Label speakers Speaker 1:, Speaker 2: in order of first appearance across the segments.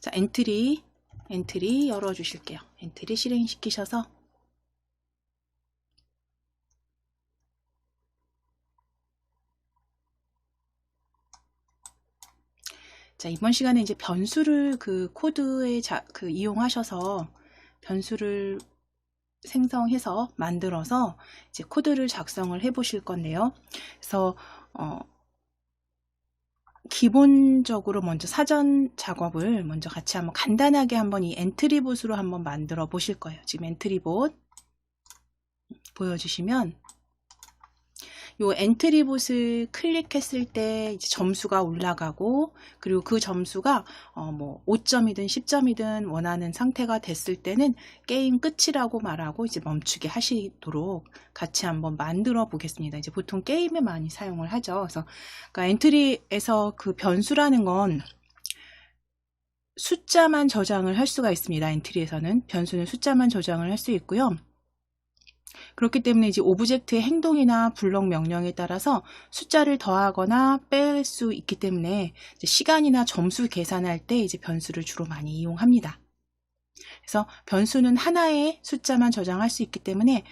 Speaker 1: 자, 엔트리 열어주실게요. 엔트리 실행시키셔서 자, 이번 시간에 이제 변수를 그 코드에 이용하셔서 변수를 생성해서 만들어서 이제 코드를 작성을 해 보실 건데요. 그래서 기본적으로 먼저 사전 작업을 먼저 같이 한번 간단하게 한번 이 엔트리봇으로 한번 만들어 보실 거예요. 지금 엔트리봇 보여주시면 요 엔트리봇을 클릭했을 때 이제 점수가 올라가고, 그리고 그 점수가 뭐 5점이든 10점이든 원하는 상태가 됐을 때는 게임 끝이라고 말하고 이제 멈추게 하시도록 같이 한번 만들어 보겠습니다. 이제 보통 게임에 많이 사용을 하죠. 그래서 그러니까 엔트리에서 그 변수라는 건 숫자만 저장을 할 수가 있습니다. 엔트리에서는 변수는 숫자만 저장을 할 수 있고요. 그렇기 때문에 이제 오브젝트의 행동이나 블록 명령에 따라서 숫자를 더하거나 뺄 수 있기 때문에 이제 시간이나 점수 계산할 때 이제 변수를 주로 많이 이용합니다. 그래서 변수는 하나의 숫자만 저장할 수 있기 때문에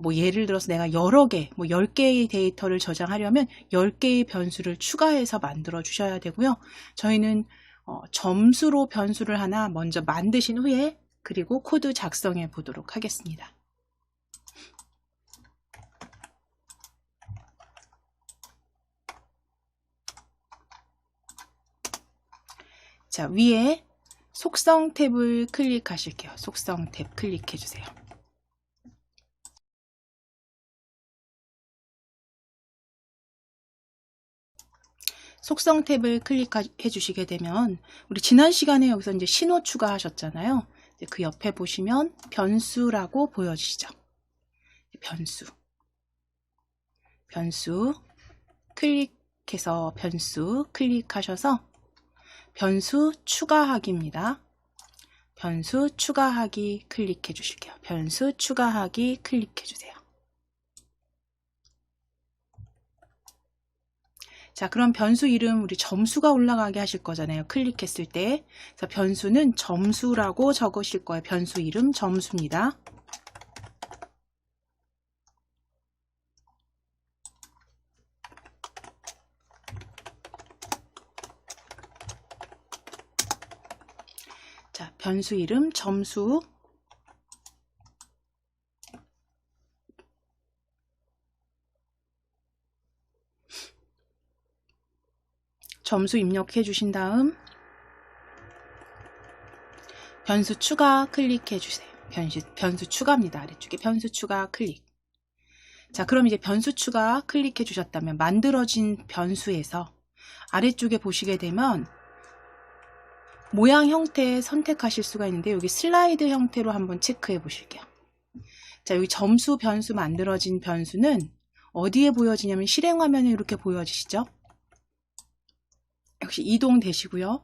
Speaker 1: 뭐 예를 들어서 내가 여러 개, 뭐 10개의 데이터를 저장하려면 10개의 변수를 추가해서 만들어 주셔야 되고요. 저희는 점수로 변수를 하나 먼저 만드신 후에 그리고 코드 작성해 보도록 하겠습니다. 자, 위에 속성 탭을 클릭하실게요. 속성 탭 클릭해 주세요. 속성 탭을 클릭해 주시게 되면 우리 지난 시간에 여기서 이제 신호 추가하셨잖아요. 그 옆에 보시면 변수라고 보여지시죠. 변수 클릭해서 변수 클릭하셔서 변수 추가하기입니다. 변수 추가하기 클릭해 주실게요. 변수 추가하기 클릭해 주세요. 자, 그럼 변수 이름 우리 점수가 올라가게 하실 거잖아요. 클릭했을 때. 그래서 변수는 점수라고 적으실 거예요. 변수 이름 점수입니다. 자, 변수 이름 점수. 점수 입력해 주신 다음 변수 추가 클릭해 주세요. 변수 추가입니다. 아래쪽에 변수 추가 클릭. 자, 그럼 이제 변수 추가 클릭해 주셨다면 만들어진 변수에서 아래쪽에 보시게 되면 모양 형태 선택하실 수가 있는데 여기 슬라이드 형태로 한번 체크해 보실게요. 자, 여기 점수 변수 만들어진 변수는 어디에 보여지냐면 실행 화면에 이렇게 보여지시죠? 역시 이동되시고요.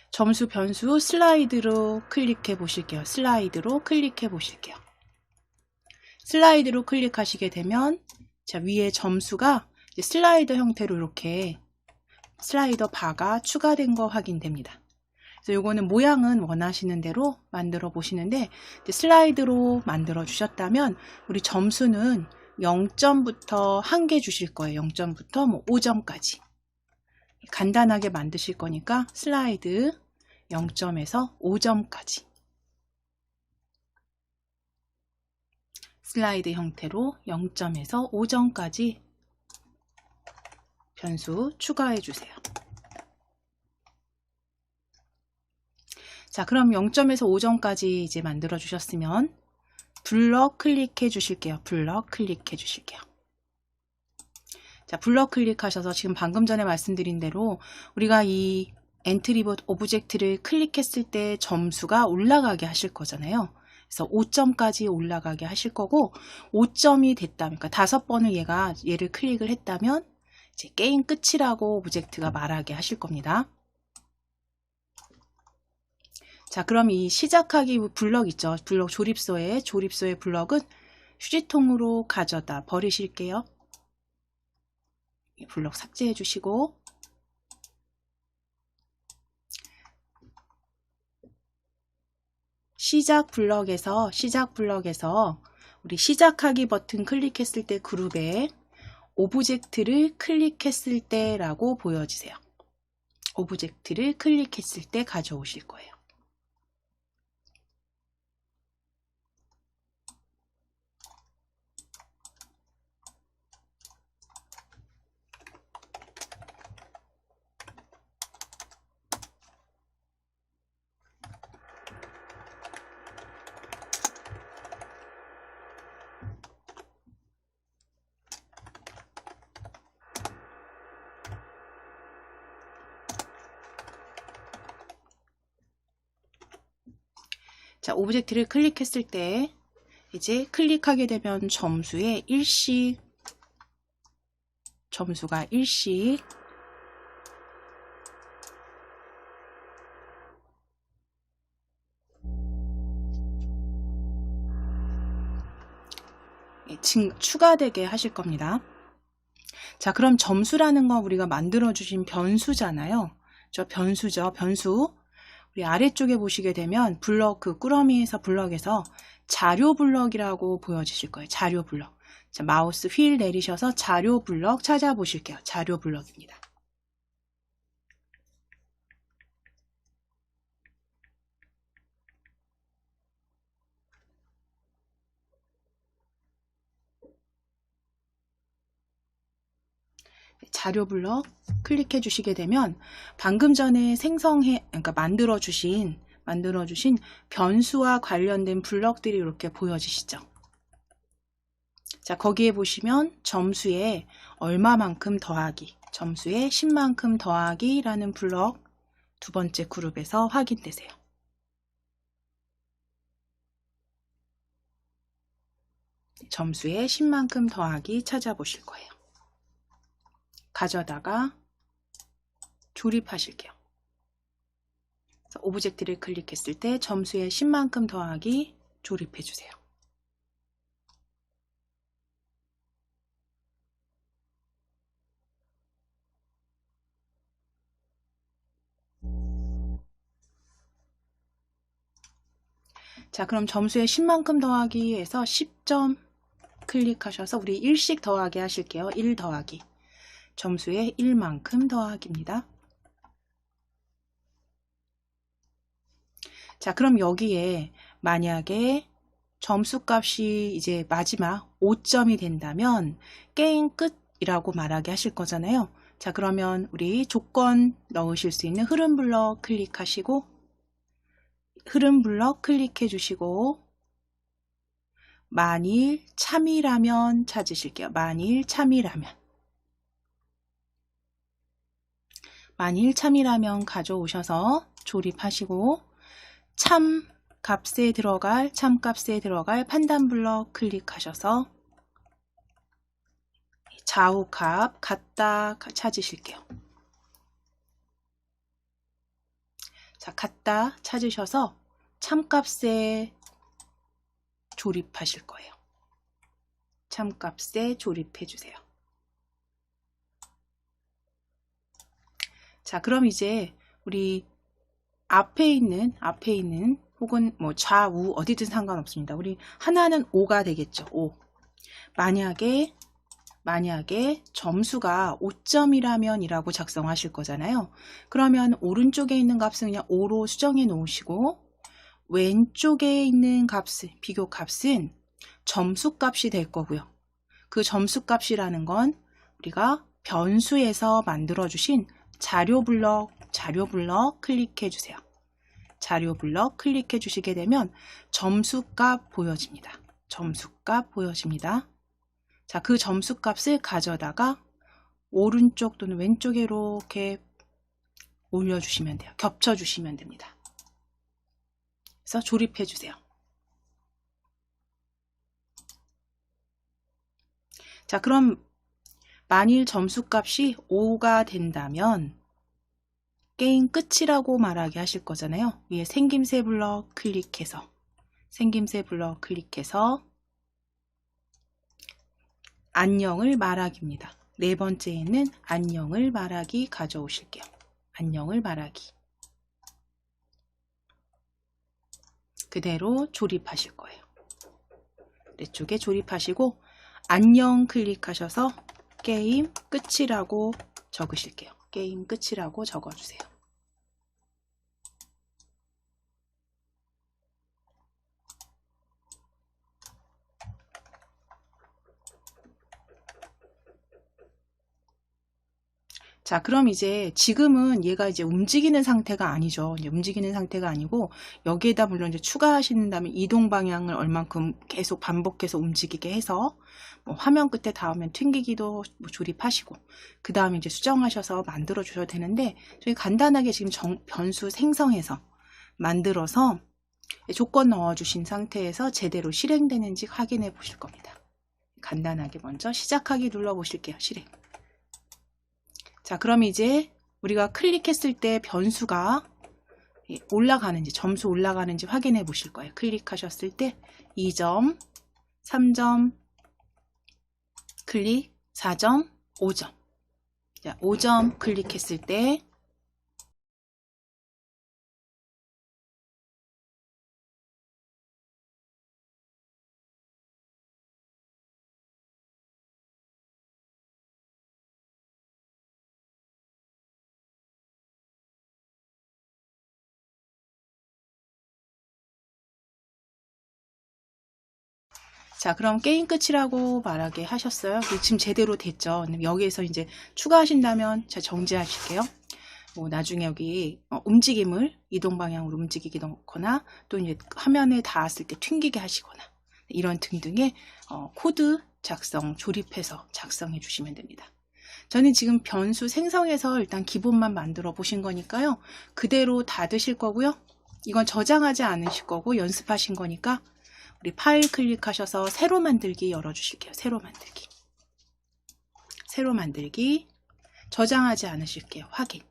Speaker 1: 점수 변수 슬라이드로 클릭해 보실게요. 슬라이드로 클릭해 보실게요. 슬라이드로 클릭하시게 되면 자, 위에 점수가 이제 슬라이더 형태로 이렇게 슬라이더 바가 추가된 거 확인됩니다. 그래서 이거는 모양은 원하시는 대로 만들어 보시는데 슬라이드로 만들어 주셨다면 우리 점수는 0점부터 1개 주실 거예요. 0점부터 뭐 5점까지 간단하게 만드실 거니까 슬라이드 0점에서 5점까지 슬라이드 형태로 0점에서 5점까지 변수 추가해 주세요. 자, 그럼 0점에서 5점까지 이제 만들어 주셨으면 블럭 클릭해 주실게요. 블럭 클릭해 주실게요. 자, 블럭 클릭하셔서 지금 방금 전에 말씀드린 대로 우리가 이 엔트리봇 오브젝트를 클릭했을 때 점수가 올라가게 하실 거잖아요. 그래서 5점까지 올라가게 하실 거고 5점이 됐다면, 그러니까 5번을 얘를 클릭을 했다면 이제 게임 끝이라고 오브젝트가 말하게 하실 겁니다. 자, 그럼 이 시작하기 블럭 있죠. 블럭 조립소의 블럭은 휴지통으로 가져다 버리실게요. 블럭 삭제해 주시고 시작 블럭에서 우리 시작하기 버튼 클릭했을 때 그룹에 오브젝트를 클릭했을 때라고 보여지세요. 오브젝트를 클릭했을 때 가져오실 거예요. 자, 오브젝트를 클릭했을 때 이제 클릭하게 되면 점수에 일씩 점수가 일씩 추가되게 하실 겁니다. 자, 그럼 점수라는 건 우리가 만들어 주신 변수잖아요. 저 변수죠. 변수. 우리 아래쪽에 보시게 되면 블럭 그 꾸러미에서 블럭에서 자료 블럭이라고 보여주실 거예요. 자료 블럭. 자, 마우스 휠 내리셔서 자료 블럭 찾아보실게요. 자료 블럭입니다. 자료 블럭 클릭해 주시게 되면 방금 전에 그러니까 만들어 주신 변수와 관련된 블럭들이 이렇게 보여지시죠. 자, 거기에 보시면 점수에 얼마만큼 더하기, 점수에 10만큼 더하기라는 블럭 두 번째 그룹에서 확인되세요. 점수에 10만큼 더하기 찾아보실 거예요. 가져다가 조립하실게요. 그래서 오브젝트를 클릭했을 때 점수에 10만큼 더하기 조립해 주세요. 자, 그럼 점수에 10만큼 더하기에서 10점 클릭하셔서 우리 1씩 더하기 하실게요. 1 더하기. 점수에 1만큼 더하기입니다. 자, 그럼 여기에 만약에 점수값이 이제 마지막 5점이 된다면 게임 끝이라고 말하게 하실 거잖아요. 자, 그러면 우리 조건 넣으실 수 있는 흐름 블럭 클릭하시고 흐름 블럭 클릭해 주시고 만일 참이라면 찾으실게요. 만일 참이라면 가져오셔서 조립하시고 참 값에 들어갈 판단 블럭 클릭하셔서 좌우 값 같다 찾으실게요. 자, 같다 찾으셔서 참값에 조립하실 거예요. 참값에 조립해 주세요. 자, 그럼 이제 우리 앞에 있는 혹은 뭐 좌우 어디든 상관없습니다. 우리 하나는 5가 되겠죠. 5. 만약에 점수가 5점이라면 이라고 작성하실 거잖아요. 그러면 오른쪽에 있는 값은 그냥 5로 수정해 놓으시고 왼쪽에 있는 비교 값은 점수 값이 될 거고요. 그 점수 값이라는 건 우리가 변수에서 만들어 주신 자료 블럭 클릭해 주세요. 자료 블럭 클릭해 주시게 되면 점수값 보여집니다. 점수값 보여집니다. 자, 그 점수값을 가져다가 오른쪽 또는 왼쪽에 이렇게 올려주시면 돼요. 겹쳐주시면 됩니다. 그래서 조립해 주세요. 자, 그럼 만일 점수값이 5가 된다면 게임 끝이라고 말하게 하실 거잖아요. 위에 생김새 블럭 클릭해서 안녕을 말하기입니다. 네 번째에는 안녕을 말하기 가져오실게요. 안녕을 말하기. 그대로 조립하실 거예요. 아래쪽에 조립하시고 안녕 클릭하셔서 게임 끝이라고 적으실게요. 게임 끝이라고 적어주세요. 자, 그럼 이제 지금은 얘가 이제 움직이는 상태가 아니죠. 이제 움직이는 상태가 아니고 여기에다 물론 이제 추가하신다면 이동 방향을 얼만큼 계속 반복해서 움직이게 해서 뭐 화면 끝에 닿으면 튕기기도 뭐 조립하시고 그 다음에 이제 수정하셔서 만들어 주셔도 되는데 저희 간단하게 지금 변수 생성해서 만들어서 조건 넣어 주신 상태에서 제대로 실행되는지 확인해 보실 겁니다. 간단하게 먼저 시작하기 눌러 보실게요. 실행. 자, 그럼 이제 우리가 클릭했을 때 변수가 올라가는지, 점수 올라가는지 확인해 보실 거예요. 클릭하셨을 때 2점, 3점, 클릭, 4점, 5점. 자, 5점 클릭했을 때 자, 그럼 게임 끝이라고 말하게 하셨어요. 지금 제대로 됐죠. 여기에서 이제 추가하신다면 제가 정지하실게요. 뭐 나중에 여기 움직임을 이동 방향으로 움직이게 넣거나 또 이제 화면에 닿았을 때 튕기게 하시거나 이런 등등의 코드 작성, 조립해서 작성해 주시면 됩니다. 저는 지금 변수 생성해서 일단 기본만 만들어 보신 거니까요. 그대로 닫으실 거고요. 이건 저장하지 않으실 거고 연습하신 거니까 우리 파일 클릭하셔서 새로 만들기 열어주실게요. 새로 만들기. 새로 만들기. 저장하지 않으실게요. 확인.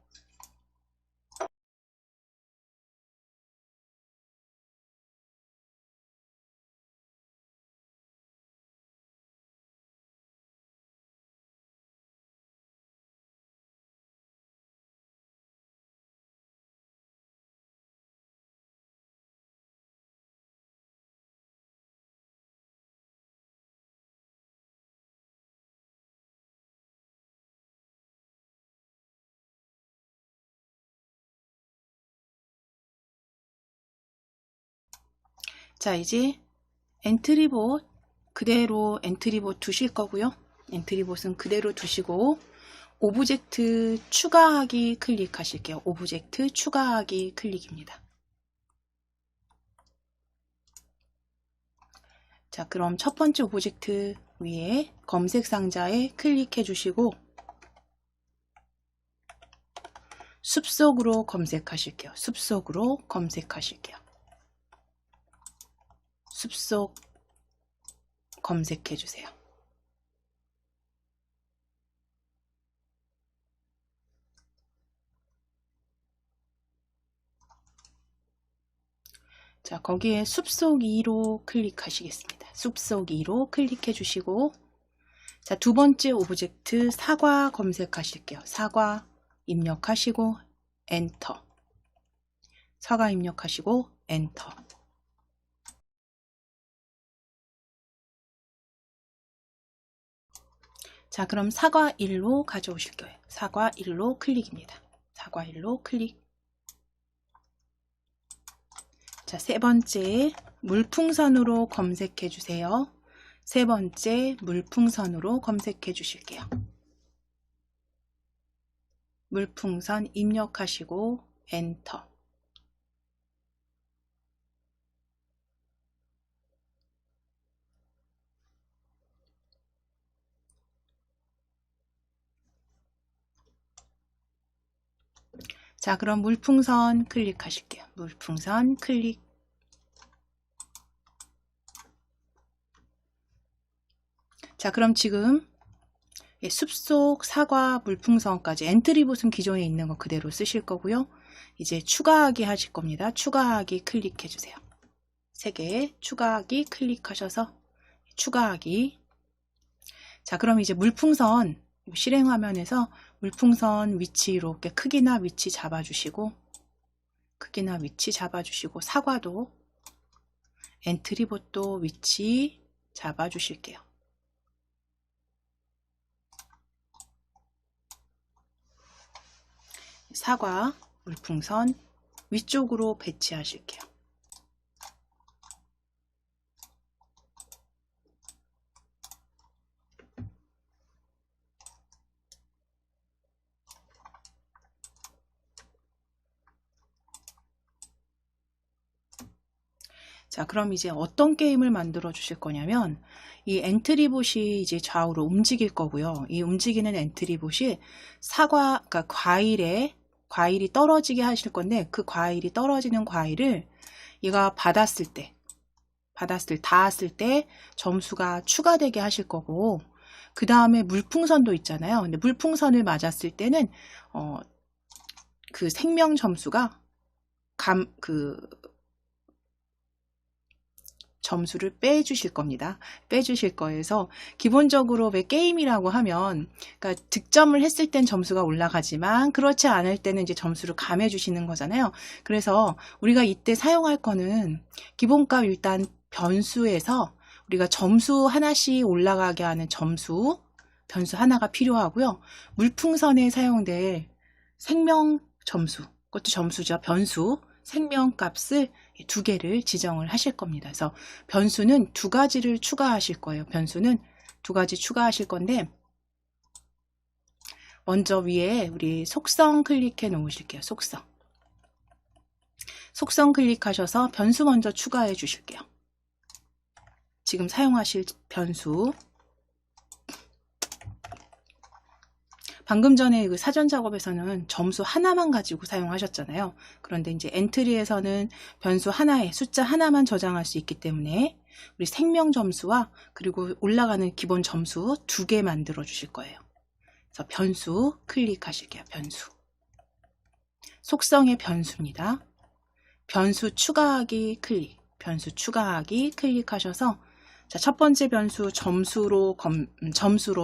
Speaker 1: 자, 이제 엔트리봇 그대로 엔트리봇 두실 거고요. 엔트리봇은 그대로 두시고 오브젝트 추가하기 클릭하실게요. 오브젝트 추가하기 클릭입니다. 자, 그럼 첫 번째 오브젝트 위에 검색 상자에 클릭해 주시고 숲속으로 검색하실게요. 숲속으로 검색하실게요. 숲속 검색해 주세요. 자, 거기에 숲속 2로 클릭하시겠습니다. 숲속 2로 클릭해 주시고 자, 두 번째 오브젝트 사과 검색하실게요. 사과 입력하시고 엔터. 사과 입력하시고 엔터. 자, 그럼 사과 1로 가져오실 거예요. 사과 1로 클릭입니다. 사과 1로 클릭. 자, 세 번째 물풍선으로 검색해 주세요. 세 번째 물풍선으로 검색해 주실게요. 물풍선 입력하시고 엔터. 자, 그럼 물풍선 클릭하실게요. 물풍선 클릭. 자, 그럼 지금 숲속 사과 물풍선까지 엔트리봇은 기존에 있는 거 그대로 쓰실 거고요. 이제 추가하기 하실 겁니다. 추가하기 클릭해 주세요. 3개 추가하기 클릭하셔서 추가하기. 자, 그럼 이제 물풍선 실행 화면에서 물풍선 위치 이렇게 크기나 위치 잡아주시고 크기나 위치 잡아주시고 사과도 엔트리봇도 위치 잡아 주실게요. 사과 물풍선 위쪽으로 배치하실게요. 자, 그럼 이제 어떤 게임을 만들어 주실 거냐면, 이 엔트리봇이 이제 좌우로 움직일 거고요. 이 움직이는 엔트리봇이 그러니까 과일이 떨어지게 하실 건데, 그 과일이 떨어지는 과일을 얘가 닿았을 때 점수가 추가되게 하실 거고, 그 다음에 물풍선도 있잖아요. 근데 물풍선을 맞았을 때는, 그 생명 점수가 점수를 빼주실 겁니다. 빼주실 거여서 기본적으로 왜 게임이라고 하면 그러니까 득점을 했을 땐 점수가 올라가지만 그렇지 않을 때는 이제 점수를 감해 주시는 거잖아요. 그래서 우리가 이때 사용할 거는 기본값 일단 변수에서 우리가 점수 하나씩 올라가게 하는 변수 하나가 필요하고요. 물풍선에 사용될 생명 점수, 그것도 점수죠. 변수, 생명값을 2개를 지정을 하실 겁니다. 그래서 변수는 2가지를 추가하실 거예요. 변수는 2가지 추가하실 건데, 먼저 위에 우리 속성 클릭해 놓으실게요. 속성 클릭하셔서 변수 먼저 추가해 주실게요. 지금 사용하실 변수, 방금 전에 그 사전 작업에서는 점수 하나만 가지고 사용하셨잖아요. 그런데 이제 엔트리에서는 변수 하나에 숫자 하나만 저장할 수 있기 때문에 우리 생명 점수와 그리고 올라가는 기본 점수 2개 만들어 주실 거예요. 그래서 변수 클릭하실게요. 변수. 속성의 변수입니다. 변수 추가하기 클릭하셔서 자, 첫 번째 변수 점수로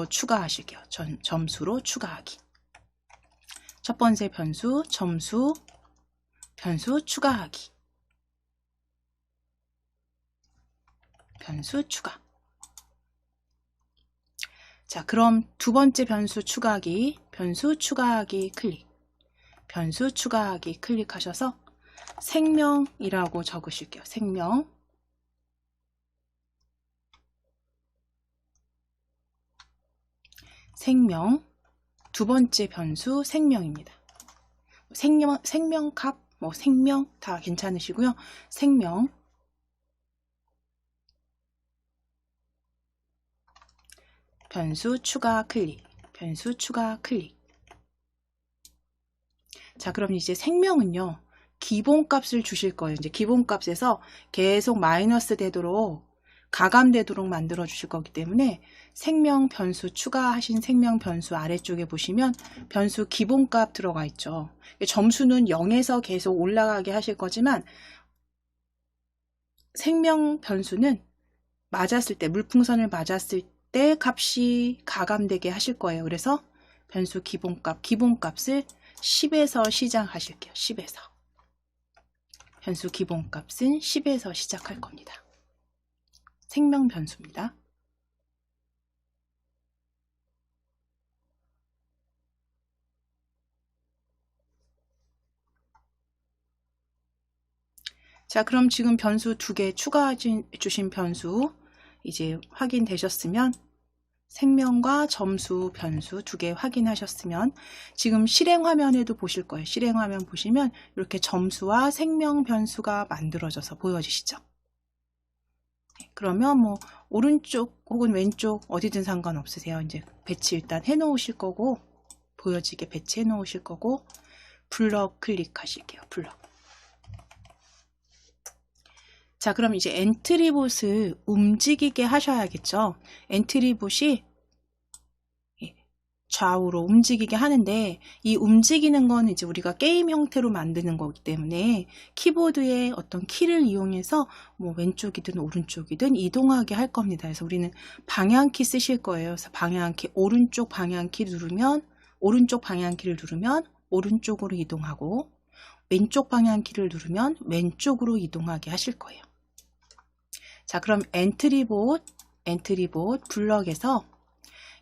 Speaker 1: 추가하실게요. 점수로 추가하기. 첫 번째 변수 변수 추가하기. 변수 추가. 자, 그럼 두 번째 변수 추가하기 클릭. 변수 추가하기 클릭하셔서 생명이라고 적으실게요. 생명, 두 번째 변수 생명입니다. 생명값, 생명 다 괜찮으시고요. 생명, 변수 추가 클릭. 자, 그럼 이제 생명은요, 기본값을 주실 거예요. 이제 기본값에서 계속 마이너스 되도록 가감되도록 만들어 주실 거기 때문에 생명 변수 추가하신 생명 변수 아래쪽에 보시면 변수 기본값 들어가 있죠. 점수는 0에서 계속 올라가게 하실 거지만 생명 변수는 맞았을 때 물풍선을 맞았을 때 값이 가감되게 하실 거예요. 그래서 변수 기본값을 10에서 시작하실게요. 10에서. 변수 기본값은 10에서 시작할 겁니다. 생명 변수입니다. 자, 그럼 지금 변수 2개 추가해 주신 변수 이제 확인되셨으면 생명과 점수 변수 2개 확인하셨으면 지금 실행 화면에도 보실 거예요. 실행 화면 보시면 이렇게 점수와 생명 변수가 만들어져서 보여지시죠. 그러면 오른쪽 혹은 왼쪽 어디든 상관없으세요. 이제 배치 일단 해 놓으실 거고 보여지게 배치해 놓으실 거고 블럭 클릭하실게요. 블럭. 자, 그럼 이제 엔트리봇을 움직이게 하셔야겠죠. 엔트리봇이 좌우로 움직이게 하는데 이 움직이는 건 이제 우리가 게임 형태로 만드는 거기 때문에 키보드의 어떤 키를 이용해서 왼쪽이든 오른쪽이든 이동하게 할 겁니다. 그래서 우리는 방향키 쓰실 거예요. 그래서 방향키 오른쪽 방향키를 누르면 오른쪽으로 이동하고 왼쪽 방향키를 누르면 왼쪽으로 이동하게 하실 거예요. 자, 그럼 엔트리봇 블럭에서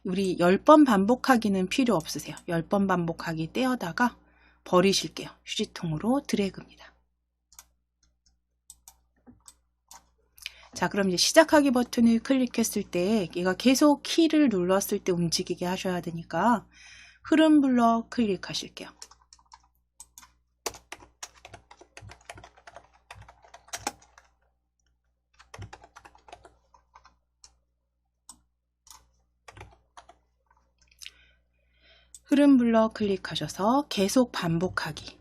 Speaker 1: 우리 10번 반복하기는 필요 없으세요. 10번 반복하기 떼어다가 버리실게요. 휴지통으로 드래그입니다. 자, 그럼 이제 시작하기 버튼을 클릭했을 때 얘가 계속 키를 눌렀을 때 움직이게 하셔야 되니까 흐름 블럭 클릭하실게요. 흐름 블럭 클릭하셔서 계속 반복하기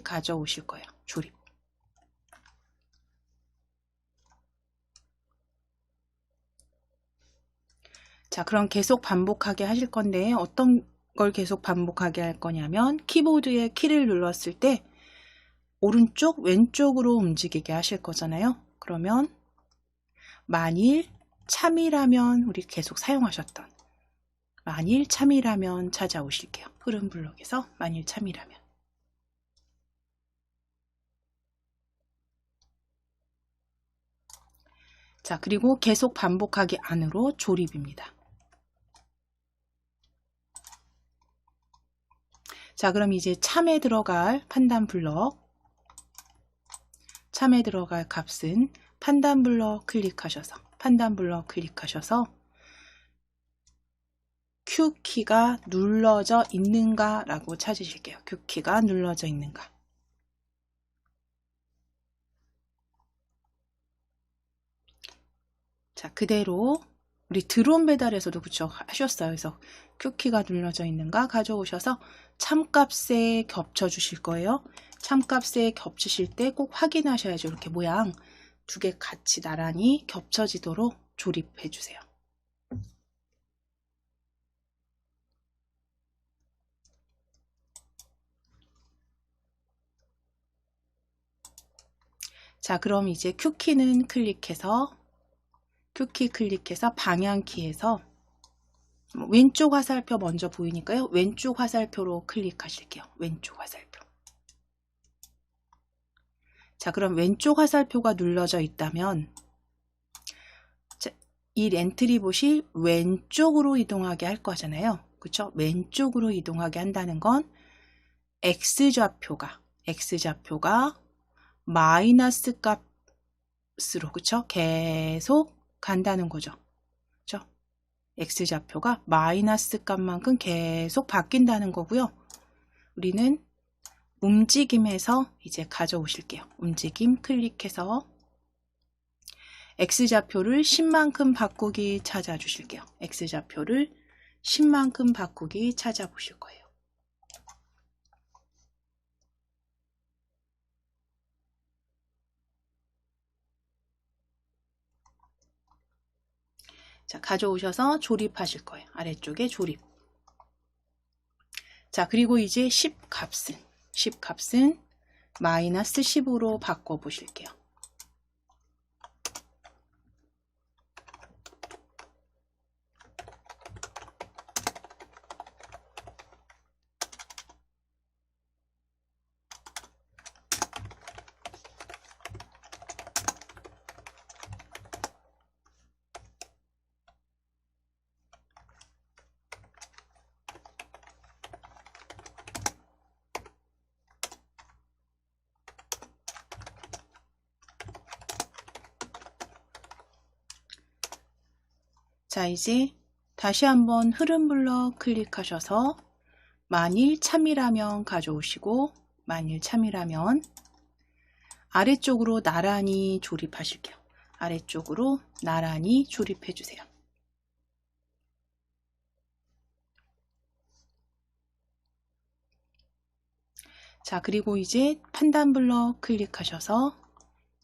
Speaker 1: 가져오실 거예요. 조립. 자, 그럼 계속 반복하게 하실 건데 어떤 걸 계속 반복하게 할 거냐면 키보드에 키를 눌렀을 때 오른쪽 왼쪽으로 움직이게 하실 거잖아요. 그러면 만일 참이라면 우리 계속 사용하셨던 만일 참이라면 찾아오실게요. 흐름 블록에서 만일 참이라면. 자, 그리고 계속 반복하기 안으로 조립입니다. 자, 그럼 이제 참에 들어갈 판단 블럭, 참에 들어갈 값은 판단 블럭 클릭하셔서 Q키가 눌러져 있는가 라고 찾으실게요. Q키가 눌러져 있는가. 자, 그대로 우리 드론 배달에서도 그쵸 하셨어요. 그래서 Q키가 눌러져 있는가 가져오셔서 참값에 겹쳐 주실 거예요. 참값에 겹치실 때 꼭 확인하셔야죠. 이렇게 모양 두 개 같이 나란히 겹쳐지도록 조립해 주세요. 자, 그럼 이제 Q키는 Q키 클릭해서 방향키에서 왼쪽 화살표 먼저 보이니까요. 왼쪽 화살표로 클릭하실게요. 왼쪽 화살표. 자, 그럼 왼쪽 화살표가 눌러져 있다면 이 엔트리봇이 왼쪽으로 이동하게 할 거잖아요. 그쵸? 왼쪽으로 이동하게 한다는 건 X좌표가 마이너스 값으로 그쵸? 계속 간다는 거죠. 그쵸? X좌표가 마이너스 값만큼 계속 바뀐다는 거고요. 우리는 움직임에서 이제 가져오실게요. 움직임 클릭해서 X좌표를 10만큼 바꾸기 찾아주실게요. X좌표를 10만큼 바꾸기 찾아보실 거예요. 자, 가져오셔서 조립하실 거예요. 아래쪽에 조립. 자, 그리고 이제 10 값은 마이너스 10으로 바꿔보실게요. 자, 이제 다시 한번 흐름 블럭 클릭하셔서 만일 참이라면 가져오시고 만일 참이라면 아래쪽으로 나란히 조립하실게요. 아래쪽으로 나란히 조립해 주세요. 자, 그리고 이제 판단 블럭 클릭하셔서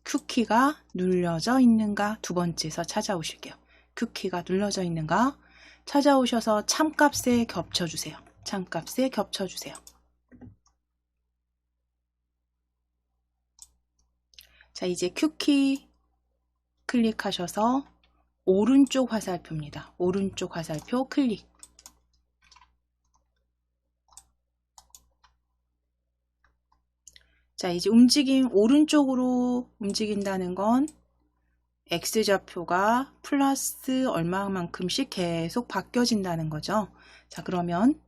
Speaker 1: Q키가 눌려져 있는가 두 번째에서 찾아오실게요. Q키가 눌러져 있는가 찾아오셔서 참값에 겹쳐주세요. 참값에 겹쳐주세요. 자, 이제 Q키 클릭하셔서 오른쪽 화살표입니다. 오른쪽 화살표 클릭. 자, 이제 움직임 오른쪽으로 움직인다는 건 X좌표가 플러스 얼마만큼씩 계속 바뀌어진다는 거죠. 자, 그러면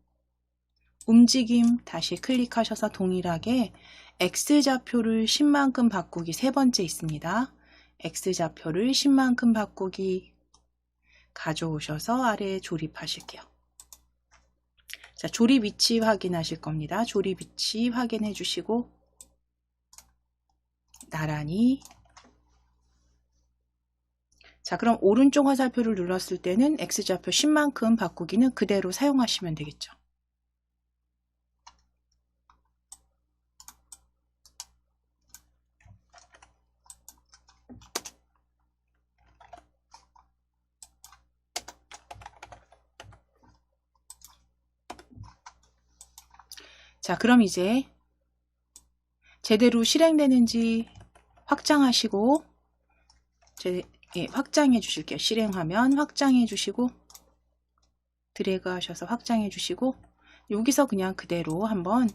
Speaker 1: 움직임 다시 클릭하셔서 동일하게 X좌표를 10만큼 바꾸기 세 번째 있습니다. X좌표를 10만큼 바꾸기 가져오셔서 아래에 조립하실게요. 자, 조립 위치 확인하실 겁니다. 조립 위치 확인해 주시고 나란히. 자, 그럼 오른쪽 화살표를 눌렀을 때는 X좌표 10만큼 바꾸기는 그대로 사용하시면 되겠죠. 자, 그럼 이제 제대로 실행되는지 확장하시고 확장해 주실게요. 실행화면 확장해 주시고 드래그 하셔서 확장해 주시고 여기서 그냥 그대로 한번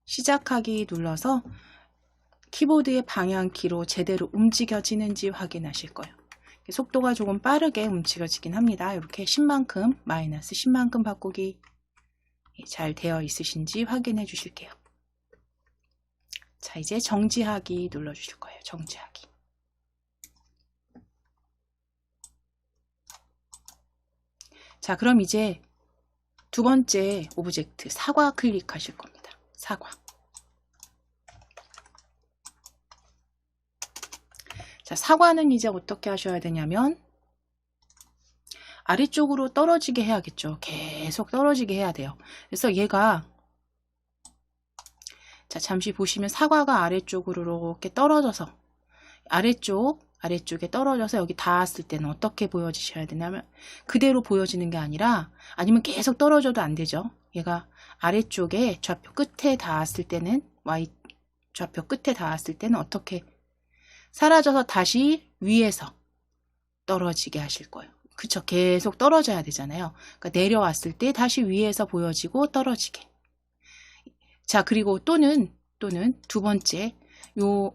Speaker 1: 시작하기 눌러서 키보드의 방향키로 제대로 움직여지는지 확인하실 거예요. 속도가 조금 빠르게 움직여지긴 합니다. 이렇게 10만큼 마이너스 10만큼 바꾸기 잘 되어 있으신지 확인해 주실게요. 자, 이제 정지하기 눌러 주실 거예요. 정지하기. 자, 그럼 이제 두 번째 오브젝트 사과 클릭하실 겁니다. 사과. 자, 사과는 이제 어떻게 하셔야 되냐면 아래쪽으로 떨어지게 해야겠죠. 계속 떨어지게 해야 돼요. 그래서 얘가 자, 잠시 보시면 사과가 아래쪽으로 이렇게 떨어져서 아래쪽에 떨어져서 여기 닿았을 때는 어떻게 보여지셔야 되냐면 그대로 보여지는 게 아니라 아니면 계속 떨어져도 안 되죠. 얘가 아래쪽에 좌표 끝에 닿았을 때는 좌표 끝에 닿았을 때는 어떻게 사라져서 다시 위에서 떨어지게 하실 거예요. 그쵸? 계속 떨어져야 되잖아요. 그러니까 내려왔을 때 다시 위에서 보여지고 떨어지게. 자, 그리고 또는 두 번째 요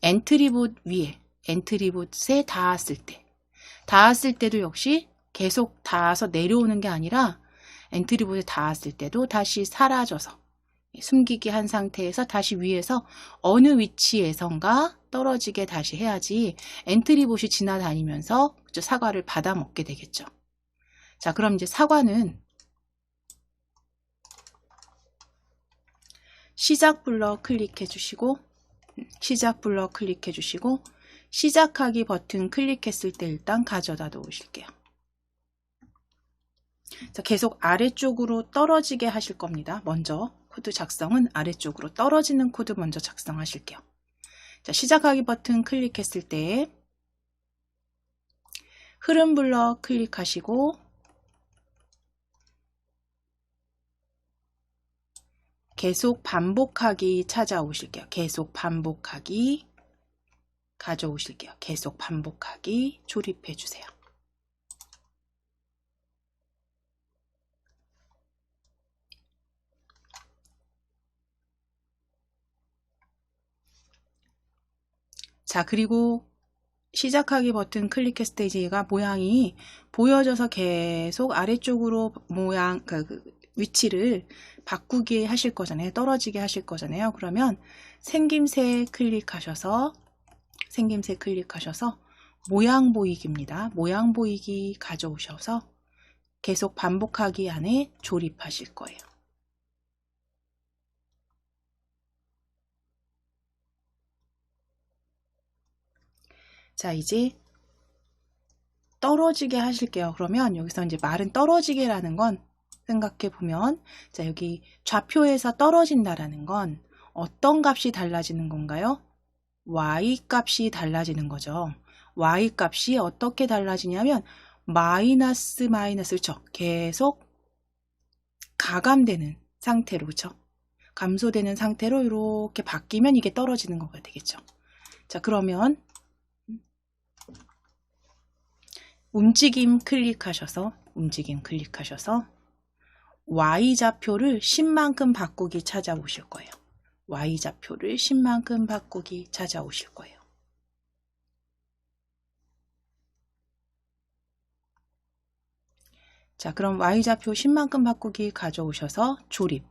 Speaker 1: 엔트리봇 위에 엔트리봇에 닿았을 때도 역시 계속 닿아서 내려오는 게 아니라 엔트리봇에 닿았을 때도 다시 사라져서 숨기기 한 상태에서 다시 위에서 어느 위치에선가 떨어지게 다시 해야지 엔트리봇이 지나다니면서 사과를 받아 먹게 되겠죠. 자, 그럼 이제 사과는 시작 블럭 클릭해 주시고 시작하기 버튼 클릭했을 때 일단 가져다 놓으실게요. 자, 계속 아래쪽으로 떨어지게 하실 겁니다. 먼저 코드 작성은 아래쪽으로 떨어지는 코드 먼저 작성하실게요. 자, 시작하기 버튼 클릭했을 때 흐름 블럭 클릭하시고 계속 반복하기 찾아오실게요. 계속 반복하기 가져오실게요. 계속 반복하기 조립해 주세요. 자, 그리고 시작하기 버튼 클릭했을 때 이제 얘가 모양이 보여져서 계속 아래쪽으로 위치를 바꾸게 하실 거잖아요. 떨어지게 하실 거잖아요. 그러면 생김새 클릭하셔서 모양 보이기입니다. 모양 보이기 가져오셔서 계속 반복하기 안에 조립하실 거예요. 자, 이제 떨어지게 하실게요. 그러면 여기서 이제 말은 떨어지게라는 건 생각해 보면 자, 여기 좌표에서 떨어진다라는 건 어떤 값이 달라지는 건가요? y 값이 달라지는 거죠. y 값이 어떻게 달라지냐면 마이너스 그렇죠? 계속 가감되는 상태로 그렇죠? 감소되는 상태로 이렇게 바뀌면 이게 떨어지는 거가 되겠죠. 자, 그러면 움직임 클릭하셔서 Y좌표를 10만큼 바꾸기 찾아오실 거예요. Y좌표를 10만큼 바꾸기 찾아오실 거예요. 자, 그럼 Y좌표 10만큼 바꾸기 가져오셔서 조립.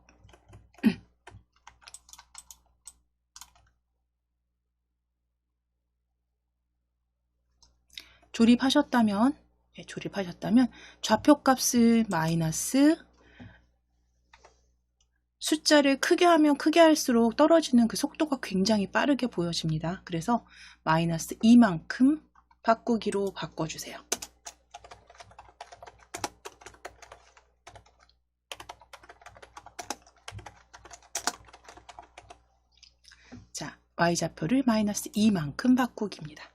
Speaker 1: 조립하셨다면 좌표값을 마이너스, 숫자를 크게 하면 크게 할수록 떨어지는 그 속도가 굉장히 빠르게 보여집니다. 그래서 마이너스 2만큼 바꾸기로 바꿔주세요. 자, Y좌표를 마이너스 2만큼 바꾸기입니다.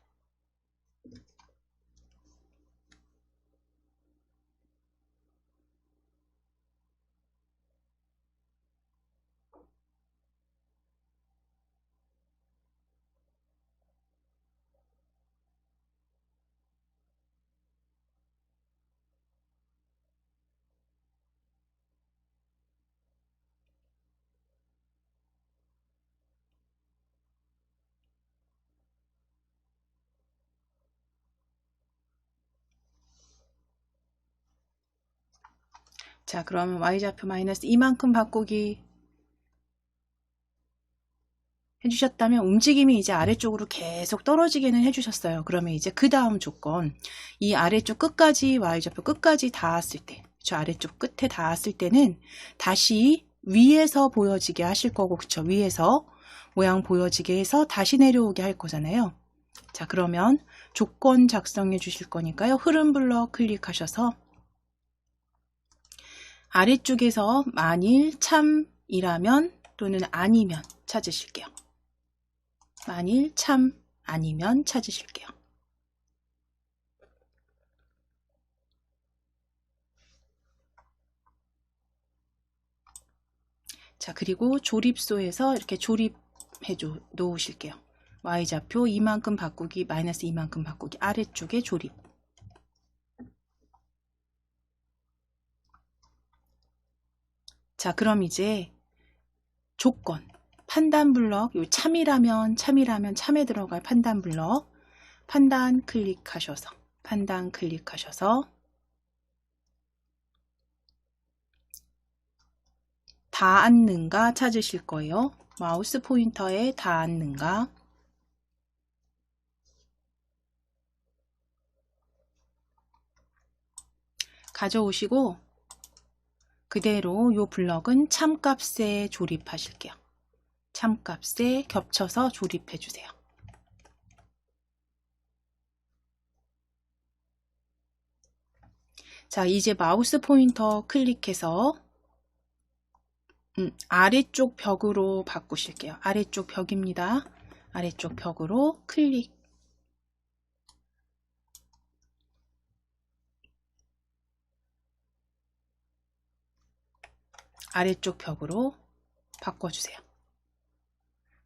Speaker 1: 자, 그러면 Y좌표 마이너스 2만큼 바꾸기 해주셨다면 움직임이 이제 아래쪽으로 계속 떨어지게는 해주셨어요. 그러면 이제 그 다음 조건, 이 아래쪽 끝까지 Y좌표 끝까지 닿았을 때, 저 아래쪽 끝에 닿았을 때는 다시 위에서 보여지게 하실 거고, 그쵸? 위에서 모양 보여지게 해서 다시 내려오게 할 거잖아요. 자, 그러면 조건 작성해 주실 거니까요. 흐름 블럭 클릭하셔서 아래쪽에서 만일 참이라면 또는 아니면 찾으실게요. 만일 참 아니면 찾으실게요. 자, 그리고 조립소에서 이렇게 조립해 놓으실게요. Y좌표 2만큼 바꾸기, 마이너스 2만큼 바꾸기, 아래쪽에 조립. 자, 그럼 이제 조건, 판단 블럭, 요 참이라면 참에 들어갈 판단 블럭, 판단 클릭하셔서 닿았는가 찾으실 거예요. 마우스 포인터에 닿았는가. 가져오시고 그대로 요 블럭은 참값에 조립하실게요. 참값에 겹쳐서 조립해 주세요. 자, 이제 마우스 포인터 클릭해서 아래쪽 벽으로 바꾸실게요. 아래쪽 벽입니다. 아래쪽 벽으로 클릭. 아래쪽 벽으로 바꿔주세요.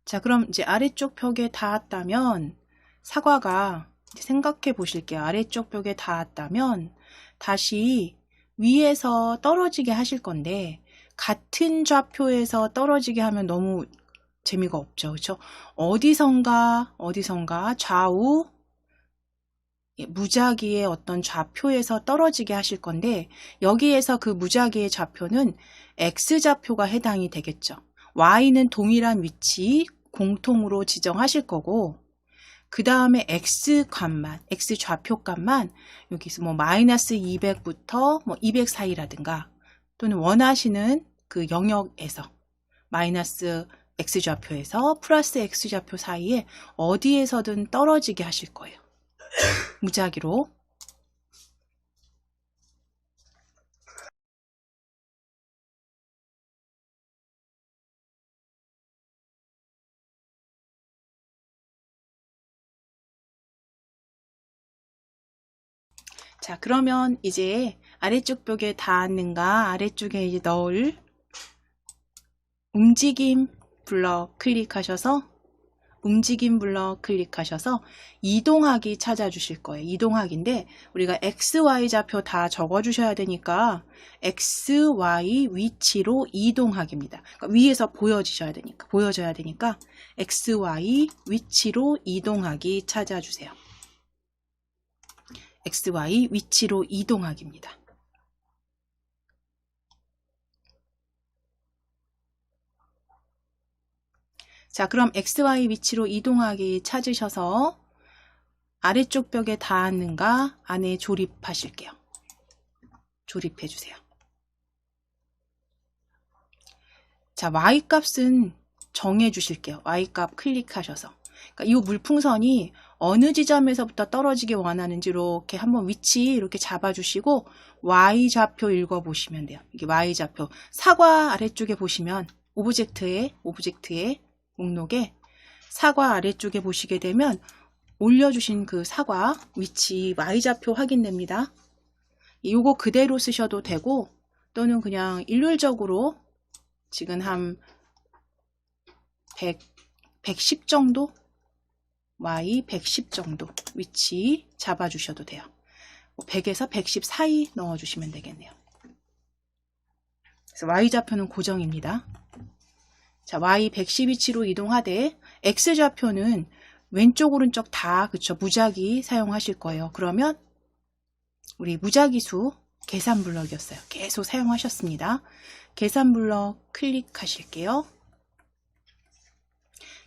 Speaker 1: 자, 그럼 이제 아래쪽 벽에 닿았다면 사과가 생각해 보실게요. 아래쪽 벽에 닿았다면 다시 위에서 떨어지게 하실 건데 같은 좌표에서 떨어지게 하면 너무 재미가 없죠. 그렇죠? 어디선가 좌우 무작위의 어떤 좌표에서 떨어지게 하실 건데 여기에서 그 무작위의 좌표는 X좌표가 해당이 되겠죠. Y는 동일한 위치 공통으로 지정하실 거고 그 다음에 X값만, X좌표값만 여기서 뭐 마이너스 200부터 뭐 200 사이라든가 또는 원하시는 그 영역에서 마이너스 X좌표에서 플러스 X좌표 사이에 어디에서든 떨어지게 하실 거예요. 무작위로. 자, 그러면 이제 아래쪽 벽에 닿았는가 아래쪽에 이제 넣을 움직임 블럭 클릭하셔서 이동하기 찾아주실 거예요. 이동하기인데 우리가 X, Y 좌표 다 적어주셔야 되니까 X, Y 위치로 이동하기입니다. 그러니까 위에서 보여져야 되니까 X, Y 위치로 이동하기 찾아주세요. X, Y 위치로 이동하기입니다. 자, 그럼 XY 위치로 이동하기 찾으셔서 아래쪽 벽에 닿았는가 안에 조립하실게요. 조립해 주세요. 자, Y값은 정해 주실게요. Y값 클릭하셔서. 그러니까 이 물풍선이 어느 지점에서부터 떨어지기 원하는지 이렇게 한번 위치 이렇게 잡아주시고 Y좌표 읽어보시면 돼요. 이게 Y좌표. 사과 아래쪽에 보시면 오브젝트의 목록에 사과 아래쪽에 보시게 되면 올려주신 그 사과 위치 Y좌표 확인됩니다. 이거 그대로 쓰셔도 되고 또는 그냥 일률적으로 지금 한 110 정도? Y 110 정도 위치 잡아주셔도 돼요. 100에서 110 사이 넣어주시면 되겠네요. 그래서 Y좌표는 고정입니다. 자, Y 110 위치로 이동하되 X좌표는 왼쪽 오른쪽 다 그쵸 무작위 사용하실 거예요. 그러면 우리 무작위수 계산 블럭이었어요. 계속 사용하셨습니다. 계산 블럭 클릭하실게요.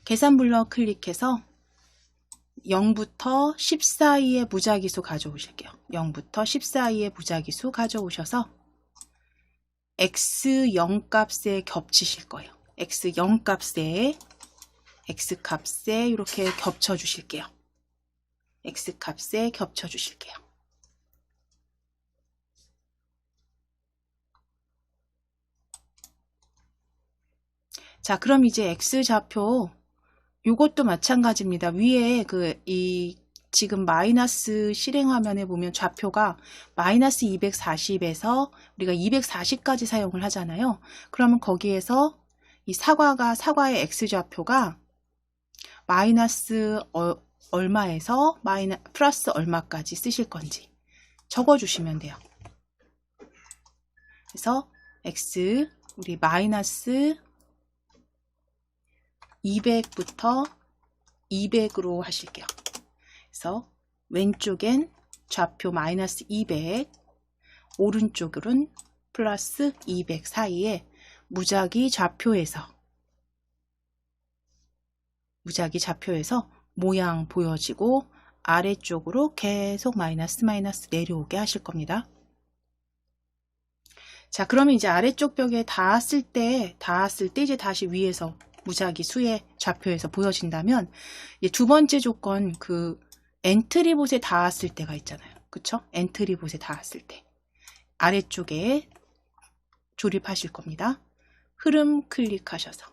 Speaker 1: 계산 블럭 클릭해서 0부터 10 사이의 무작위수 가져오실게요. 0부터 10 사이의 무작위수 가져오셔서 X0 값에 겹치실 거예요. X0 값에 X값에 이렇게 겹쳐 주실게요. X값에 겹쳐 주실게요. 자, 그럼 이제 X좌표 요것도 마찬가지입니다. 위에 지금 마이너스 실행 화면에 보면 좌표가 마이너스 240에서 우리가 240까지 사용을 하잖아요. 그러면 거기에서 이 사과의 X좌표가 마이너스 얼마에서 플러스 얼마까지 쓰실 건지 적어주시면 돼요. 그래서 X 우리 마이너스 200부터 200으로 하실게요. 그래서 왼쪽엔 좌표 마이너스 200, 오른쪽으로는 플러스 200 사이에 무작위 좌표에서 모양 보여지고 아래쪽으로 계속 마이너스 내려오게 하실 겁니다. 자, 그러면 이제 아래쪽 벽에 닿았을 때 이제 다시 위에서 무작위 수의 좌표에서 보여진다면 이제 두 번째 조건 엔트리봇에 닿았을 때가 있잖아요. 그쵸? 엔트리봇에 닿았을 때 아래쪽에 조립하실 겁니다. 흐름 클릭하셔서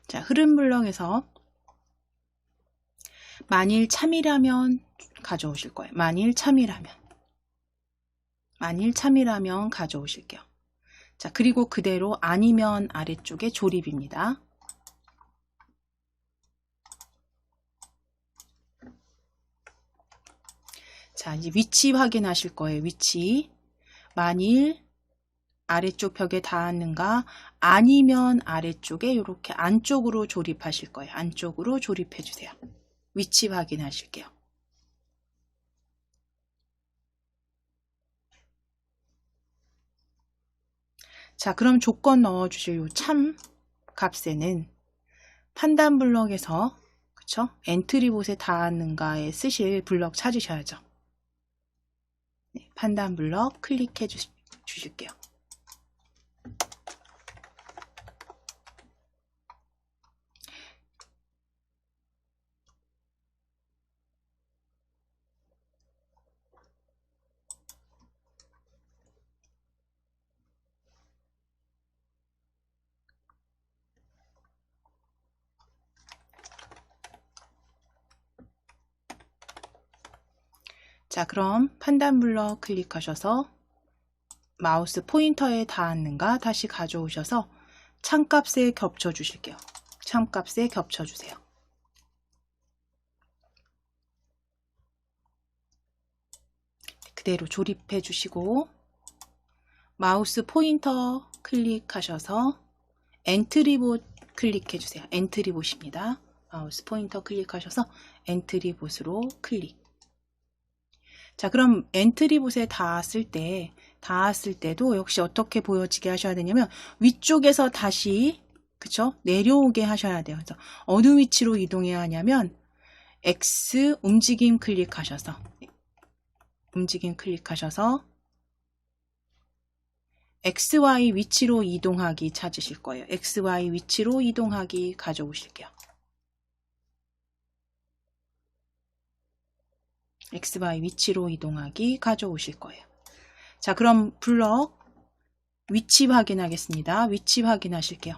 Speaker 1: 자, 흐름 블럭에서 만일 참이라면 가져오실 거예요. 만일 참이라면 가져오실게요. 자, 그리고 그대로 아니면 아래쪽에 조립입니다. 자, 이제 위치 확인하실 거예요. 위치. 만일 아래쪽 벽에 닿았는가 아니면 아래쪽에 이렇게 안쪽으로 조립하실 거예요. 안쪽으로 조립해 주세요. 위치 확인하실게요. 자, 그럼 조건 넣어주실 요 참 값에는 판단 블럭에서 그쵸? 엔트리봇에 닿았는가에 쓰실 블럭 찾으셔야죠. 네, 판단 블럭 클릭해 주실게요. 자, 그럼 판단 블럭 클릭하셔서 마우스 포인터에 닿았는가 다시 가져오셔서 참값에 겹쳐 주실게요. 참값에 겹쳐 주세요. 그대로 조립해 주시고 마우스 포인터 클릭하셔서 엔트리봇 클릭해 주세요. 엔트리봇입니다. 마우스 포인터 클릭하셔서 엔트리봇으로 클릭. 자, 그럼 엔트리봇에 닿았을 때도 역시 어떻게 보여지게 하셔야 되냐면 위쪽에서 다시 그쵸? 내려오게 하셔야 돼요. 그래서 어느 위치로 이동해야 하냐면 X 움직임 클릭하셔서 XY 위치로 이동하기 찾으실 거예요. XY 위치로 이동하기 가져오실게요. XY 위치로 이동하기 가져오실 거예요. 자, 그럼 블럭 위치 확인하겠습니다. 위치 확인하실게요.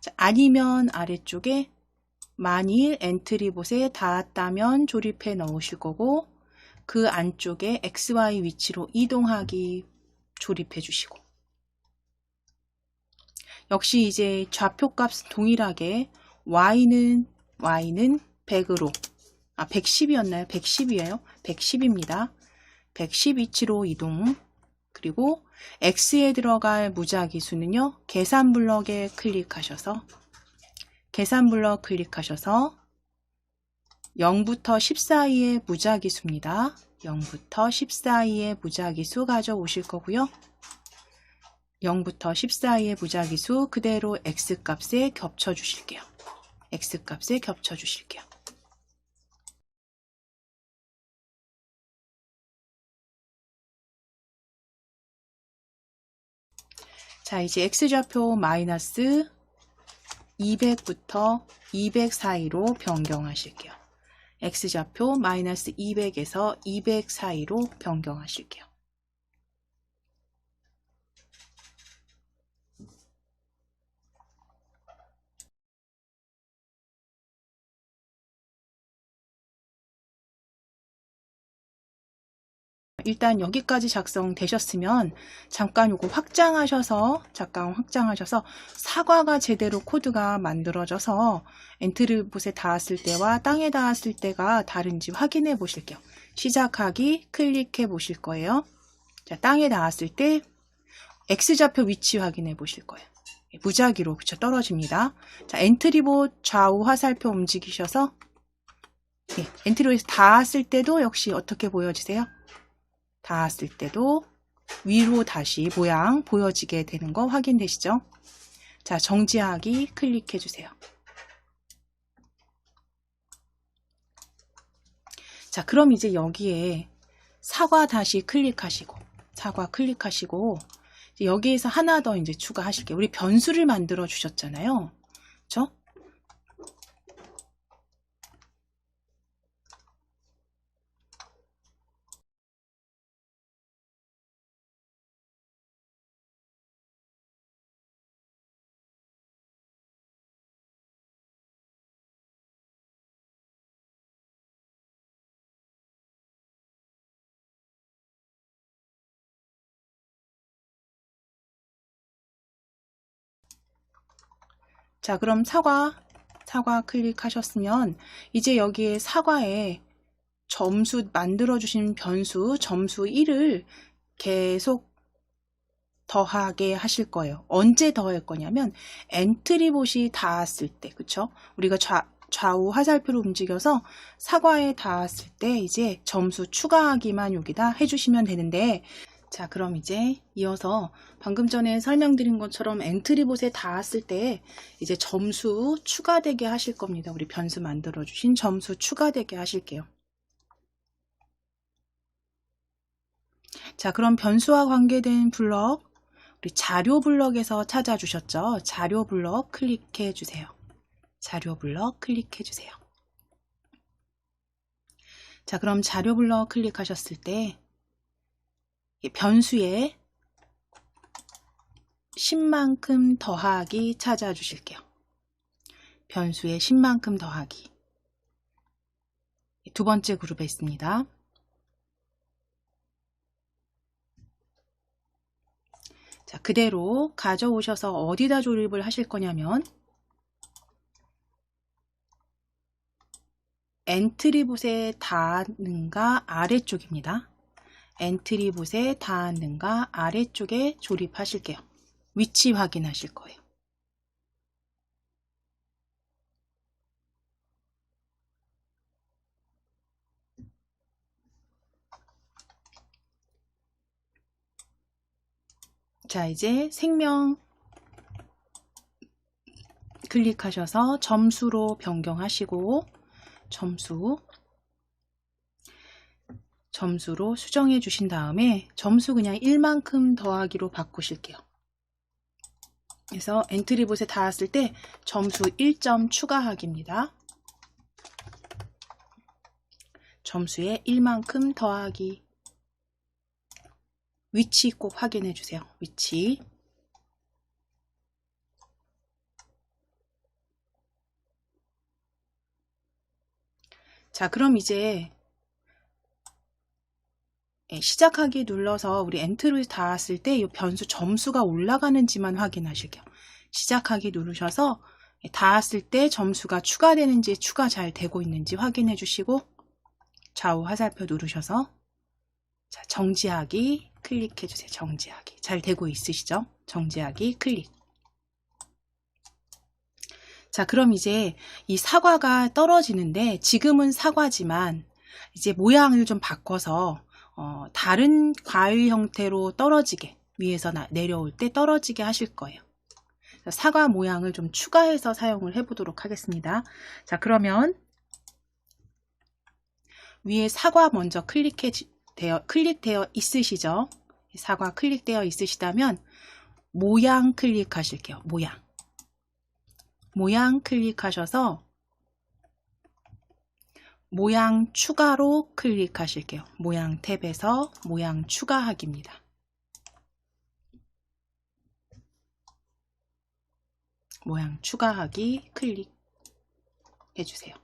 Speaker 1: 자, 아니면 아래쪽에 만일 엔트리봇에 닿았다면 조립해 넣으실 거고 그 안쪽에 XY 위치로 이동하기 조립해 주시고 역시 이제 좌표값 동일하게 Y는 100으로 110이었나요? 110이에요. 110입니다. 110 위치로 이동. 그리고 X에 들어갈 무작위 수는요. 계산 블럭에 클릭하셔서 0부터 10 사이의 무작위 수입니다. 0부터 10 사이의 무작위 수 가져오실 거고요. 0부터 10 사이의 무작위 수 그대로 X값에 겹쳐 주실게요. X값에 겹쳐 주실게요. 자, 이제 X좌표 마이너스 200부터 200 사이로 변경하실게요. X좌표 마이너스 200에서 200 사이로 변경하실게요. 일단 여기까지 작성되셨으면 잠깐 요거 확장하셔서 사과가 제대로 코드가 만들어져서 엔트리봇에 닿았을 때와 땅에 닿았을 때가 다른지 확인해 보실게요. 시작하기 클릭해 보실 거예요. 자, 땅에 닿았을 때 X좌표 위치 확인해 보실 거예요. 무작위로 그쵸 떨어집니다. 자, 엔트리봇 좌우 화살표 움직이셔서 엔트리봇에 닿았을 때도 역시 어떻게 보여지세요? 닿았을 때도 위로 다시 모양 보여지게 되는 거 확인되시죠? 자, 정지하기 클릭해 주세요. 자, 그럼 이제 여기에 사과 다시 클릭하시고 여기에서 하나 더 이제 추가하실게요. 우리 변수를 만들어 주셨잖아요. 그렇죠? 자, 그럼 사과 클릭하셨으면 이제 여기에 사과에 점수 만들어주신 변수 점수 1을 계속 더하게 하실 거예요. 언제 더할 거냐면 엔트리봇이 닿았을 때, 그쵸? 우리가 좌우 화살표로 움직여서 사과에 닿았을 때 이제 점수 추가하기만 여기다 해주시면 되는데, 자, 그럼 이제 이어서 방금 전에 설명드린 것처럼 엔트리봇에 닿았을 때 이제 점수 추가되게 하실 겁니다. 우리 변수 만들어 주신 점수 추가되게 하실게요. 자, 그럼 변수와 관계된 블럭, 우리 자료 블럭에서 찾아주셨죠? 자료 블럭 클릭해 주세요. 자료 블럭 클릭해 주세요. 자, 그럼 자료 블럭 클릭하셨을 때 변수에 10만큼 더하기 찾아주실게요. 변수에 10만큼 더하기. 두 번째 그룹에 있습니다. 자, 그대로 가져오셔서 어디다 조립을 하실 거냐면 엔트리봇에 닿는가 아래쪽입니다. 엔트리봇에 닿는가 아래쪽에 조립하실게요. 위치 확인하실 거예요. 자, 이제 생명 클릭하셔서 점수로 변경하시고 점수로 수정해 주신 다음에 점수 그냥 1만큼 더하기로 바꾸실게요. 그래서 엔트리봇에 닿았을 때 점수 1점 추가하기입니다. 점수에 1만큼 더하기. 위치 꼭 확인해 주세요. 위치. 자, 그럼 이제 시작하기 눌러서 우리 엔트를 닿았을 때 이 변수 점수가 올라가는지만 확인하실게요. 시작하기 누르셔서 닿았을 때 점수가 추가되는지 추가 잘 되고 있는지 확인해 주시고 좌우 화살표 누르셔서 자, 정지하기 클릭해 주세요. 정지하기. 잘 되고 있으시죠? 정지하기 클릭. 자, 그럼 이제 이 사과가 떨어지는데 지금은 사과지만 이제 모양을 좀 바꿔서 다른 과일 형태로 떨어지게, 위에서 내려올 때 떨어지게 하실 거예요. 사과 모양을 좀 추가해서 사용을 해보도록 하겠습니다. 자, 그러면 위에 사과 먼저 클릭되어 있으시죠? 사과 클릭되어 있으시다면 모양 클릭하실게요. 모양 클릭하셔서 모양 추가로 클릭하실게요. 모양 탭에서 모양 추가하기입니다. 모양 추가하기 클릭해 주세요.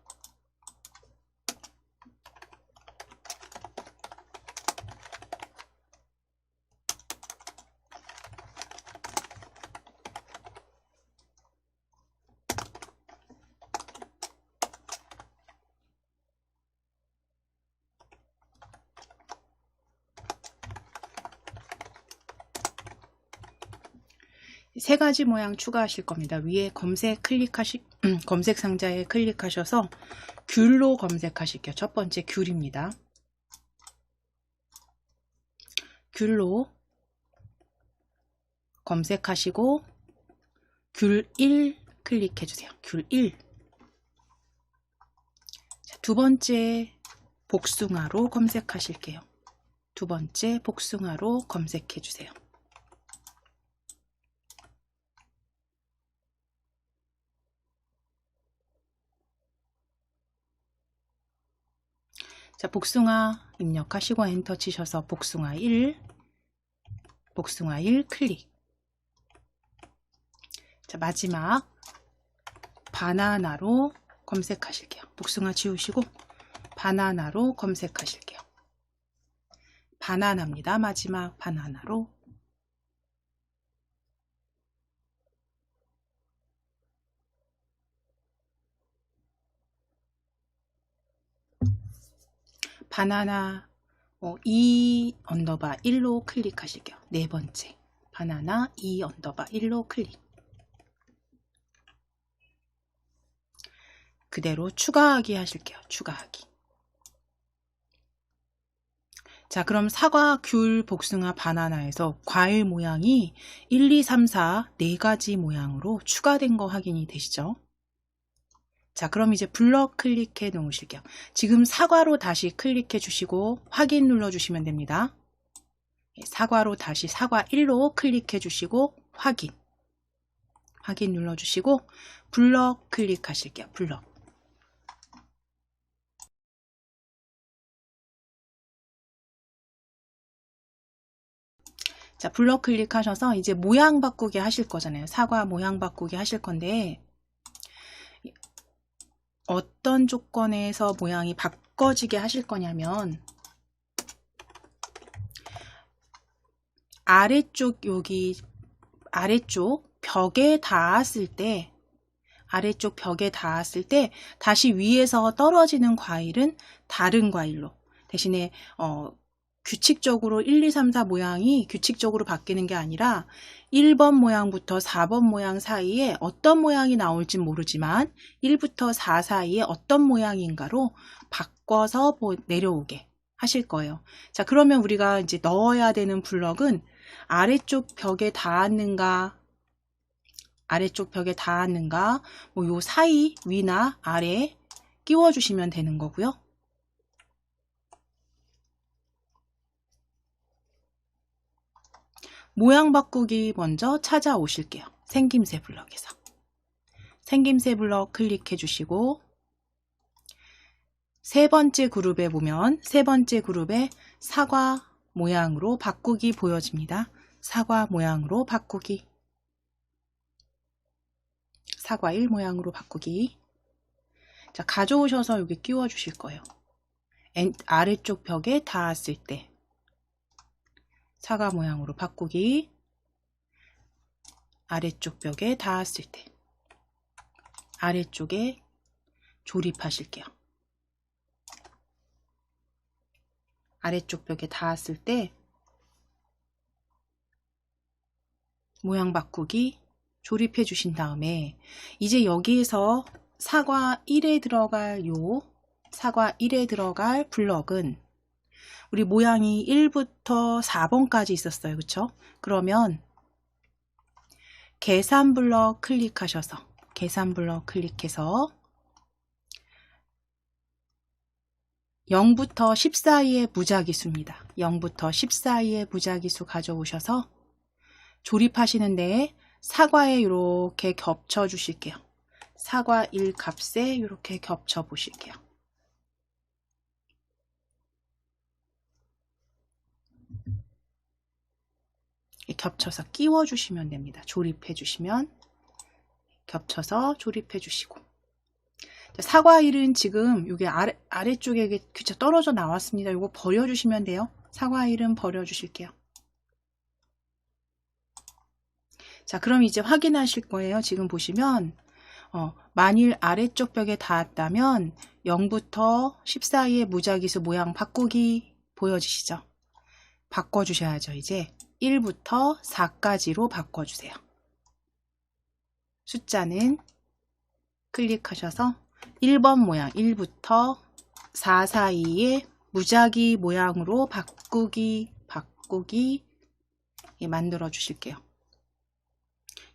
Speaker 1: 세 가지 모양 추가하실 겁니다. 위에 검색 상자에 클릭하셔서 귤로 검색하실게요. 첫 번째 귤입니다. 귤로 검색하시고 귤 1 클릭해 주세요. 귤 1. 자, 두 번째 복숭아로 검색하실게요. 두 번째 복숭아로 검색해 주세요. 자, 복숭아 입력하시고 엔터 치셔서 복숭아 1 클릭. 자, 마지막 바나나로 검색하실게요. 복숭아 지우시고 바나나로 검색하실게요. 바나나입니다. 마지막 바나나로. 바나나 2_1로 클릭하실게요. 네 번째 바나나 2_1로 클릭. 그대로 추가하기 하실게요. 추가하기. 자, 그럼 사과, 귤, 복숭아, 바나나에서 과일 모양이 1, 2, 3, 4 4가지 모양으로 추가된 거 확인이 되시죠? 자, 그럼 이제 블럭 클릭해 놓으실게요. 지금 사과로 다시 클릭해 주시고 확인 눌러 주시면 됩니다. 사과로 다시 사과 1로 클릭해 주시고 확인 눌러 주시고 블럭 클릭하실게요. 블럭. 자, 블럭 클릭하셔서 이제 모양 바꾸기 하실 거잖아요. 사과 모양 바꾸기 하실 건데 어떤 조건에서 모양이 바꿔지게 하실 거냐면 아래쪽 여기 아래쪽 벽에 닿았을 때 다시 위에서 떨어지는 과일은 다른 과일로, 대신에 규칙적으로 1, 2, 3, 4 모양이 규칙적으로 바뀌는 게 아니라 1번 모양부터 4번 모양 사이에 어떤 모양이 나올지 모르지만 1부터 4 사이에 어떤 모양인가로 바꿔서 내려오게 하실 거예요. 자, 그러면 우리가 이제 넣어야 되는 블럭은 아래쪽 벽에 닿았는가, 뭐 요 사이 위나 아래 끼워 주시면 되는 거고요. 모양 바꾸기 먼저 찾아오실게요. 생김새 블럭에서. 생김새 블럭 클릭해 주시고 세 번째 그룹에 보면 세 번째 그룹에 사과 모양으로 바꾸기 보여집니다. 사과 모양으로 바꾸기. 사과일 모양으로 바꾸기. 자, 가져오셔서 여기 끼워 주실 거예요. 아래쪽 벽에 닿았을 때 사과 모양으로 바꾸기. 아래쪽 벽에 닿았을 때 아래쪽에 조립하실게요. 아래쪽 벽에 닿았을 때 모양 바꾸기 조립해 주신 다음에 이제 여기에서 사과 1에 들어갈 블럭은 우리 모양이 1부터 4번까지 있었어요. 그쵸? 그러면 계산 블럭 클릭하셔서 계산 블럭 클릭해서 0부터 10 사이의 무작위수입니다. 0부터 10 사이의 무작위수 가져오셔서 조립하시는데 사과에 이렇게 겹쳐 주실게요. 사과 1 값에 이렇게 겹쳐 보실게요. 겹쳐서 끼워 주시면 됩니다. 조립해 주시면 겹쳐서 조립해 주시고, 사과 1은 지금 여기 아래쪽에 그쵸 떨어져 나왔습니다. 이거 버려 주시면 돼요. 사과 1은 버려 주실게요. 자, 그럼 이제 확인하실 거예요. 지금 보시면 만일 아래쪽 벽에 닿았다면 0부터 10 사이의 무작위수 모양 바꾸기 보여지시죠? 바꿔주셔야죠. 이제 1부터 4까지로 바꿔주세요. 숫자는 클릭하셔서 1번 모양 1부터 4 사이에 무작위 모양으로 바꾸기 만들어 주실게요.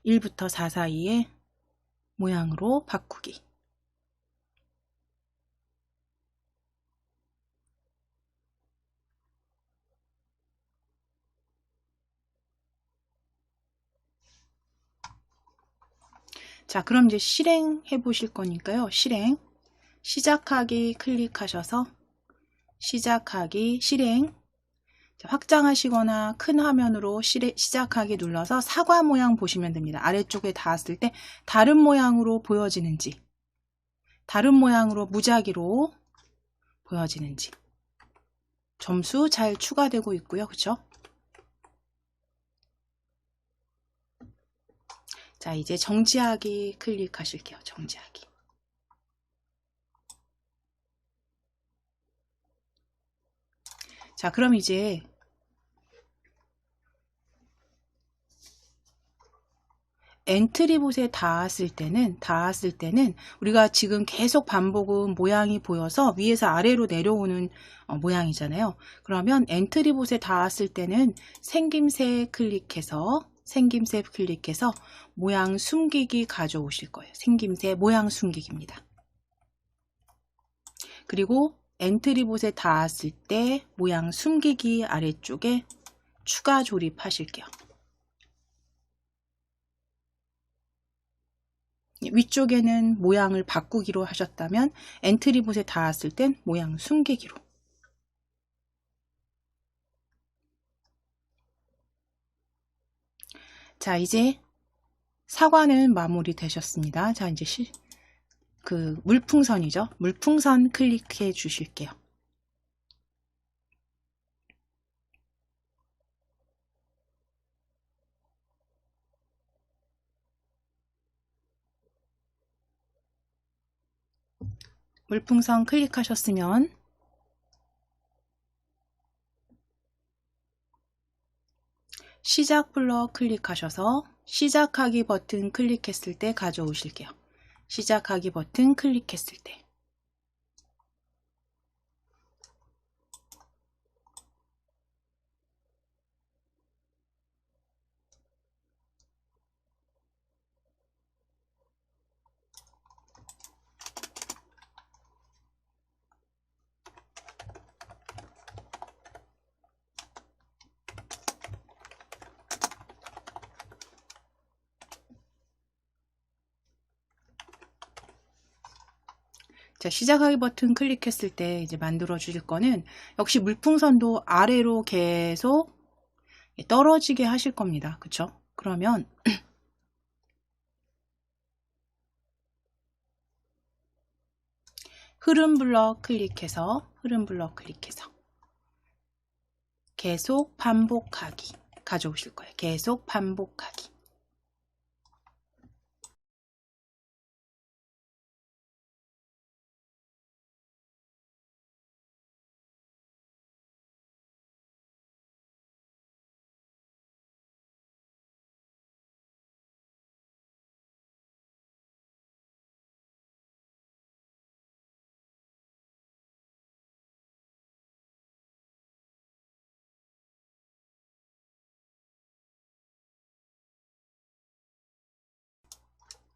Speaker 1: 1부터 4 사이에 모양으로 바꾸기. 자, 그럼 이제 실행해 보실 거니까요. 시작하기 클릭하셔서 시작하기, 실행. 자, 확장하시거나 큰 화면으로 시작하기 눌러서 사과 모양 보시면 됩니다. 아래쪽에 닿았을 때 다른 모양으로 보여지는지, 다른 모양으로 무작위로 보여지는지. 점수 잘 추가되고 있고요. 그쵸? 자, 이제 정지하기 클릭하실게요. 정지하기. 자, 그럼 이제 엔트리봇에 닿았을 때는 우리가 지금 계속 반복은 모양이 보여서 위에서 아래로 내려오는 모양이잖아요. 그러면 엔트리봇에 닿았을 때는 생김새 클릭해서 모양 숨기기 가져오실 거예요. 생김새 모양 숨기기입니다. 그리고 엔트리봇에 닿았을 때 모양 숨기기 아래쪽에 추가 조립하실게요. 위쪽에는 모양을 바꾸기로 하셨다면 엔트리봇에 닿았을 땐 모양 숨기기로. 자, 이제 사과는 마무리 되셨습니다. 자, 이제 물풍선이죠. 물풍선 클릭해 주실게요. 물풍선 클릭하셨으면 시작 블럭 클릭하셔서 시작하기 버튼 클릭했을 때 가져오실게요. 시작하기 버튼 클릭했을 때. 자, 시작하기 버튼 클릭했을 때 이제 만들어 주실 거는 역시 물풍선도 아래로 계속 떨어지게 하실 겁니다. 그쵸? 그러면 흐름 블럭 클릭해서 계속 반복하기 가져오실 거예요. 계속 반복하기.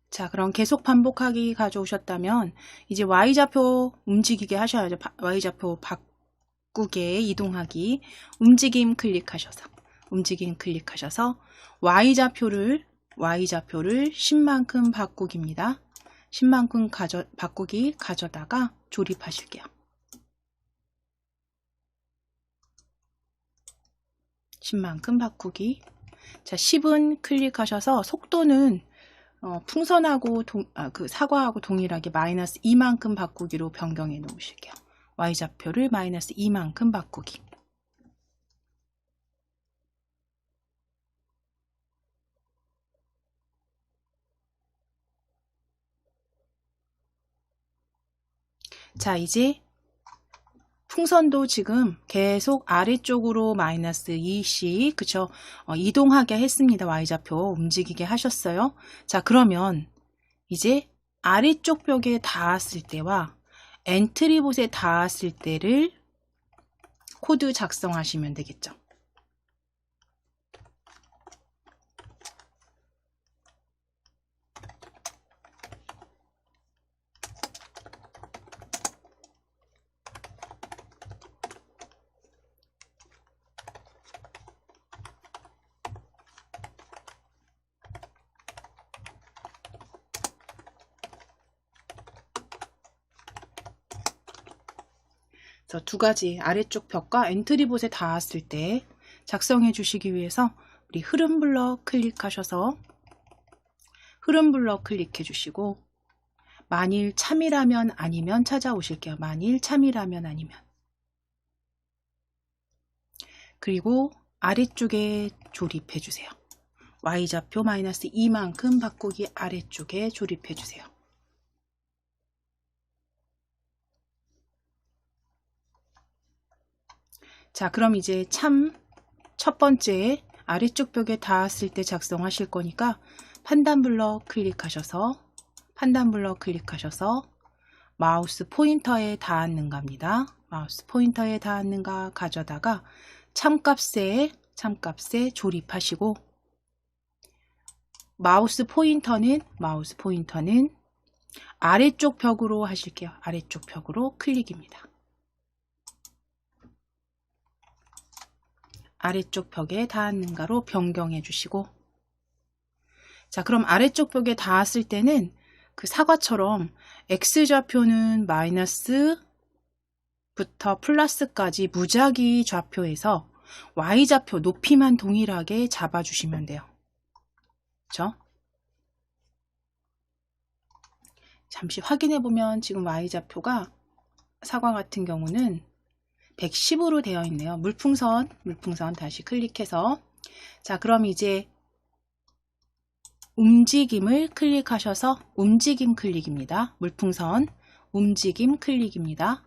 Speaker 1: 자, 그럼 계속 반복하기 가져오셨다면 이제 Y좌표 움직이게 하셔야죠. Y좌표 바꾸게 이동하기 움직임 클릭하셔서 Y좌표를 10만큼 바꾸기입니다. 10만큼 바꾸기 가져다가 조립하실게요. 10만큼 바꾸기. 자, 10은 클릭하셔서 속도는 풍선하고 그 사과하고 동일하게 마이너스 2만큼 바꾸기로 변경해 놓으실게요. Y좌표를 마이너스 2만큼 바꾸기. 자, 이제 풍선도 지금 계속 아래쪽으로 마이너스 2씩 그쵸? 이동하게 했습니다. Y좌표 움직이게 하셨어요. 자, 그러면 이제 아래쪽 벽에 닿았을 때와 엔트리봇에 닿았을 때를 코드 작성하시면 되겠죠. 두 가지 아래쪽 벽과 엔트리봇에 닿았을 때 작성해 주시기 위해서 우리 흐름 블럭 클릭하셔서 흐름 블럭 클릭해 주시고 만일 참이라면 아니면 찾아오실게요. 만일 참이라면 아니면. 그리고 아래쪽에 조립해 주세요. Y좌표 마이너스 2만큼 바꾸기 아래쪽에 조립해 주세요. 자, 그럼 이제 참 첫 번째 아래쪽 벽에 닿았을 때 작성하실 거니까 판단 블럭 클릭하셔서 마우스 포인터에 닿았는가입니다. 마우스 포인터에 닿았는가 가져다가 참값에 조립하시고 마우스 포인터는 아래쪽 벽으로 하실게요. 아래쪽 벽으로 클릭입니다. 아래쪽 벽에 닿았는가로 변경해 주시고 자, 그럼 아래쪽 벽에 닿았을 때는 그 사과처럼 X좌표는 마이너스부터 플러스까지 무작위 좌표에서 Y좌표 높이만 동일하게 잡아주시면 돼요. 그렇죠? 잠시 확인해 보면 지금 Y좌표가 사과 같은 경우는 110으로 되어 있네요. 물풍선 다시 클릭해서 자, 그럼 이제 움직임을 클릭하셔서 움직임 클릭입니다. 물풍선 움직임 클릭입니다.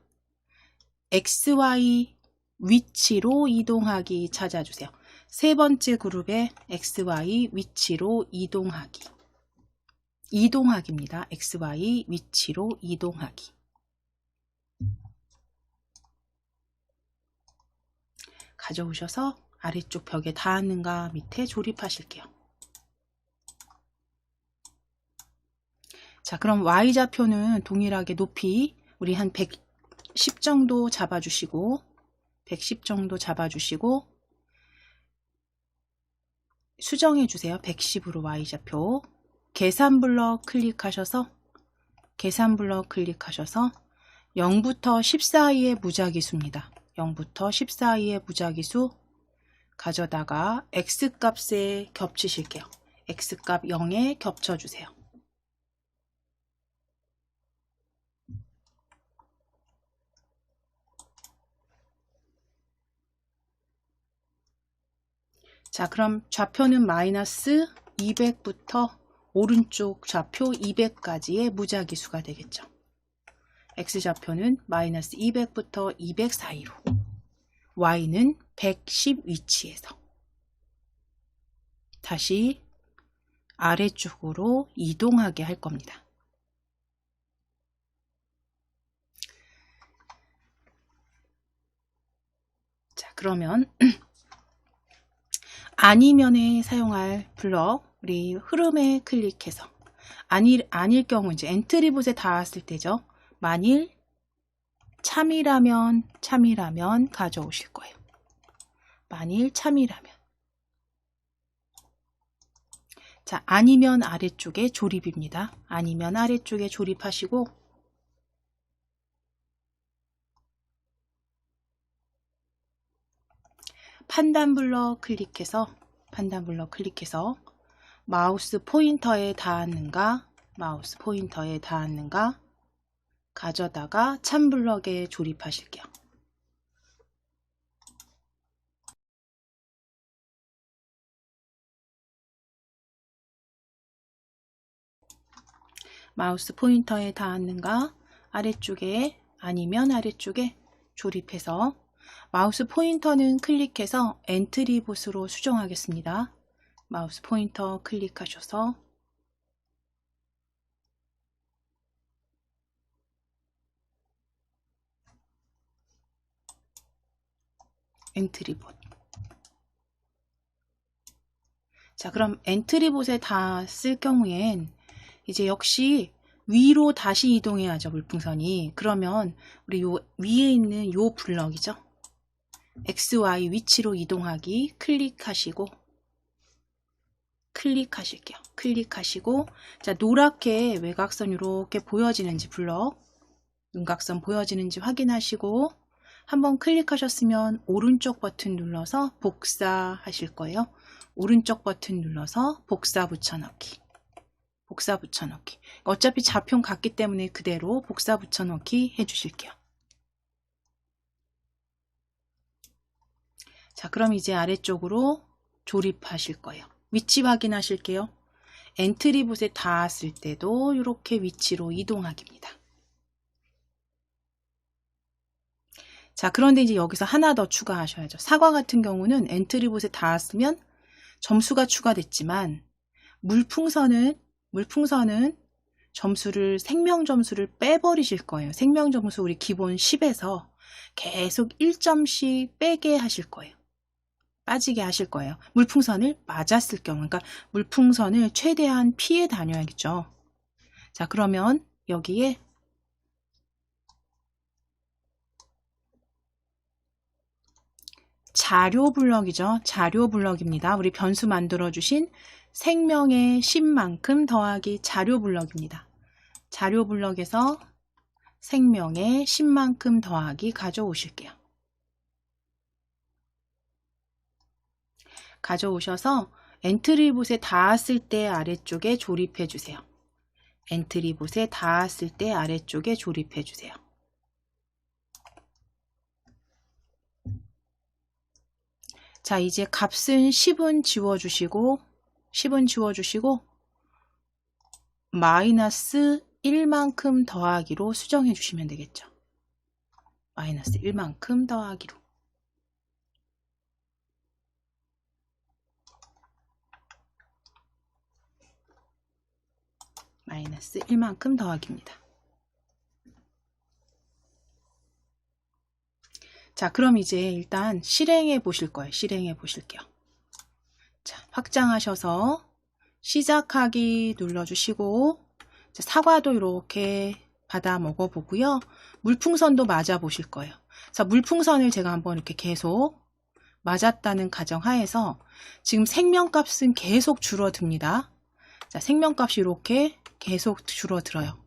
Speaker 1: XY 위치로 이동하기 찾아주세요. 세 번째 그룹에 XY 위치로 이동하기입니다. XY 위치로 이동하기. 가져오셔서 아래쪽 벽에 닿았는가 밑에 조립하실게요. 자, 그럼 Y좌표는 동일하게 높이 우리 한 110 정도 잡아주시고 110 정도 잡아주시고 수정해주세요. 110으로 Y좌표. 계산 블럭 클릭하셔서 0부터 10 사이의 무작위수입니다. 0부터 10 사이의 무작위수 가져다가 X값에 겹치실게요. X값 0에 겹쳐주세요. 자, 그럼 좌표는 마이너스 200부터 오른쪽 좌표 200까지의 무작위수가 되겠죠. X좌표는 마이너스 200부터 200 사이로, Y는 110 위치에서 다시 아래쪽으로 이동하게 할 겁니다. 자, 그러면 아니면에 사용할 블럭, 우리 흐름에 클릭해서 아닐 경우 이제 엔트리봇에 닿았을 때죠. 만일 참이라면 가져오실 거예요. 만일 참이라면. 자, 아니면 아래쪽에 조립입니다. 아니면 아래쪽에 조립하시고 판단 블럭 클릭해서 마우스 포인터에 닿았는가 가져다가 참 블럭에 조립하실게요. 마우스 포인터에 닿았는가 아래쪽에 아니면 아래쪽에 조립해서 마우스 포인터는 클릭해서 엔트리봇으로 수정하겠습니다. 마우스 포인터 클릭하셔서 엔트리봇. 자, 그럼 엔트리봇에 닿았을 경우엔 이제 역시 위로 다시 이동해야죠, 물풍선이. 그러면 우리 요 위에 있는 요 블럭이죠. XY 위치로 이동하기 클릭하실게요. 클릭하시고, 자, 노랗게 외곽선 이렇게 보여지는지 블럭, 윤곽선 보여지는지 확인하시고, 한번 클릭하셨으면 오른쪽 버튼 눌러서 복사하실 거예요. 오른쪽 버튼 눌러서 복사 붙여넣기. 어차피 좌표는 같기 때문에 그대로 복사 붙여넣기 해주실게요. 자, 그럼 이제 아래쪽으로 조립하실 거예요. 위치 확인하실게요. 엔트리봇에 닿았을 때도 이렇게 위치로 이동하기입니다. 자, 그런데 이제 여기서 하나 더 추가하셔야죠. 사과 같은 경우는 엔트리봇에 닿았으면 점수가 추가됐지만 물풍선은 생명 점수를 빼버리실 거예요. 생명 점수 우리 기본 10에서 계속 1점씩 빼게 하실 거예요. 빠지게 하실 거예요. 물풍선을 맞았을 경우, 그러니까 물풍선을 최대한 피해 다녀야겠죠. 자, 그러면 여기에 자료 블럭이죠. 자료 블럭입니다. 우리 변수 만들어 주신 생명의 10만큼 더하기 자료 블럭입니다. 자료 블럭에서 생명의 10만큼 더하기 가져오실게요. 가져오셔서 엔트리봇에 닿았을 때 아래쪽에 조립해 주세요. 엔트리봇에 닿았을 때 아래쪽에 조립해 주세요. 자, 이제 값은 10은 지워주시고 마이너스 1만큼 더하기로 수정해 주시면 되겠죠. 마이너스 1만큼 더하기로. 마이너스 1만큼 더하기입니다. 자, 그럼 이제 일단 실행해 보실 거예요. 실행해 보실게요. 자, 확장하셔서 시작하기 눌러주시고, 자, 사과도 이렇게 받아 먹어보고요. 물풍선도 맞아 보실 거예요. 자, 물풍선을 제가 한번 이렇게 계속 맞았다는 가정하에서 지금 생명값은 계속 줄어듭니다. 자, 생명값이 이렇게 계속 줄어들어요.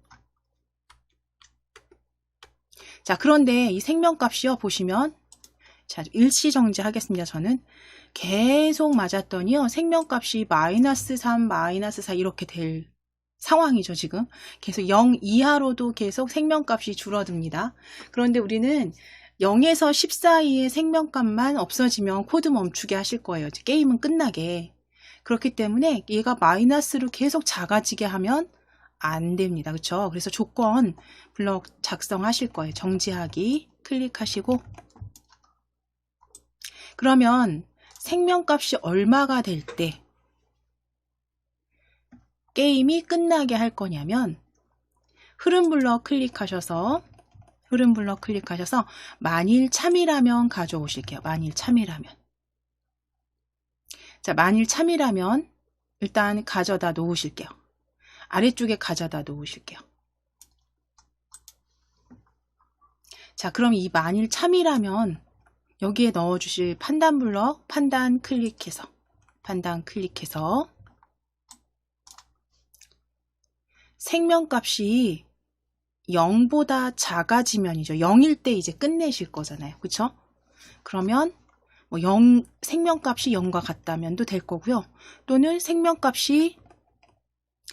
Speaker 1: 자, 그런데 이 생명값이요, 보시면, 자, 일시정지 하겠습니다. 저는 계속 맞았더니요, 생명값이 마이너스 3, 마이너스 4 이렇게 될 상황이죠, 지금. 계속 0 이하로도 계속 생명값이 줄어듭니다. 그런데 우리는 0에서 10 사이의 생명값만 없어지면 코드 멈추게 하실 거예요. 게임은 끝나게. 그렇기 때문에 얘가 마이너스로 계속 작아지게 하면 안 됩니다. 그렇죠? 그래서 조건 블럭 작성하실 거예요. 정지하기 클릭하시고, 그러면 생명값이 얼마가 될 때 게임이 끝나게 할 거냐면, 흐름 블럭 클릭하셔서 만일 참이라면 가져오실게요. 만일 참이라면. 자, 만일 참이라면 일단 가져다 놓으실게요. 아래쪽에 가져다 놓으실게요. 자, 그럼 이 만일 참이라면 여기에 넣어주실 판단 블럭, 판단 클릭해서 생명값이 0보다 작아지면이죠. 0일 때 이제 끝내실 거잖아요. 그쵸? 그러면 뭐 생명값이 0과 같다면도 될 거고요. 또는 생명값이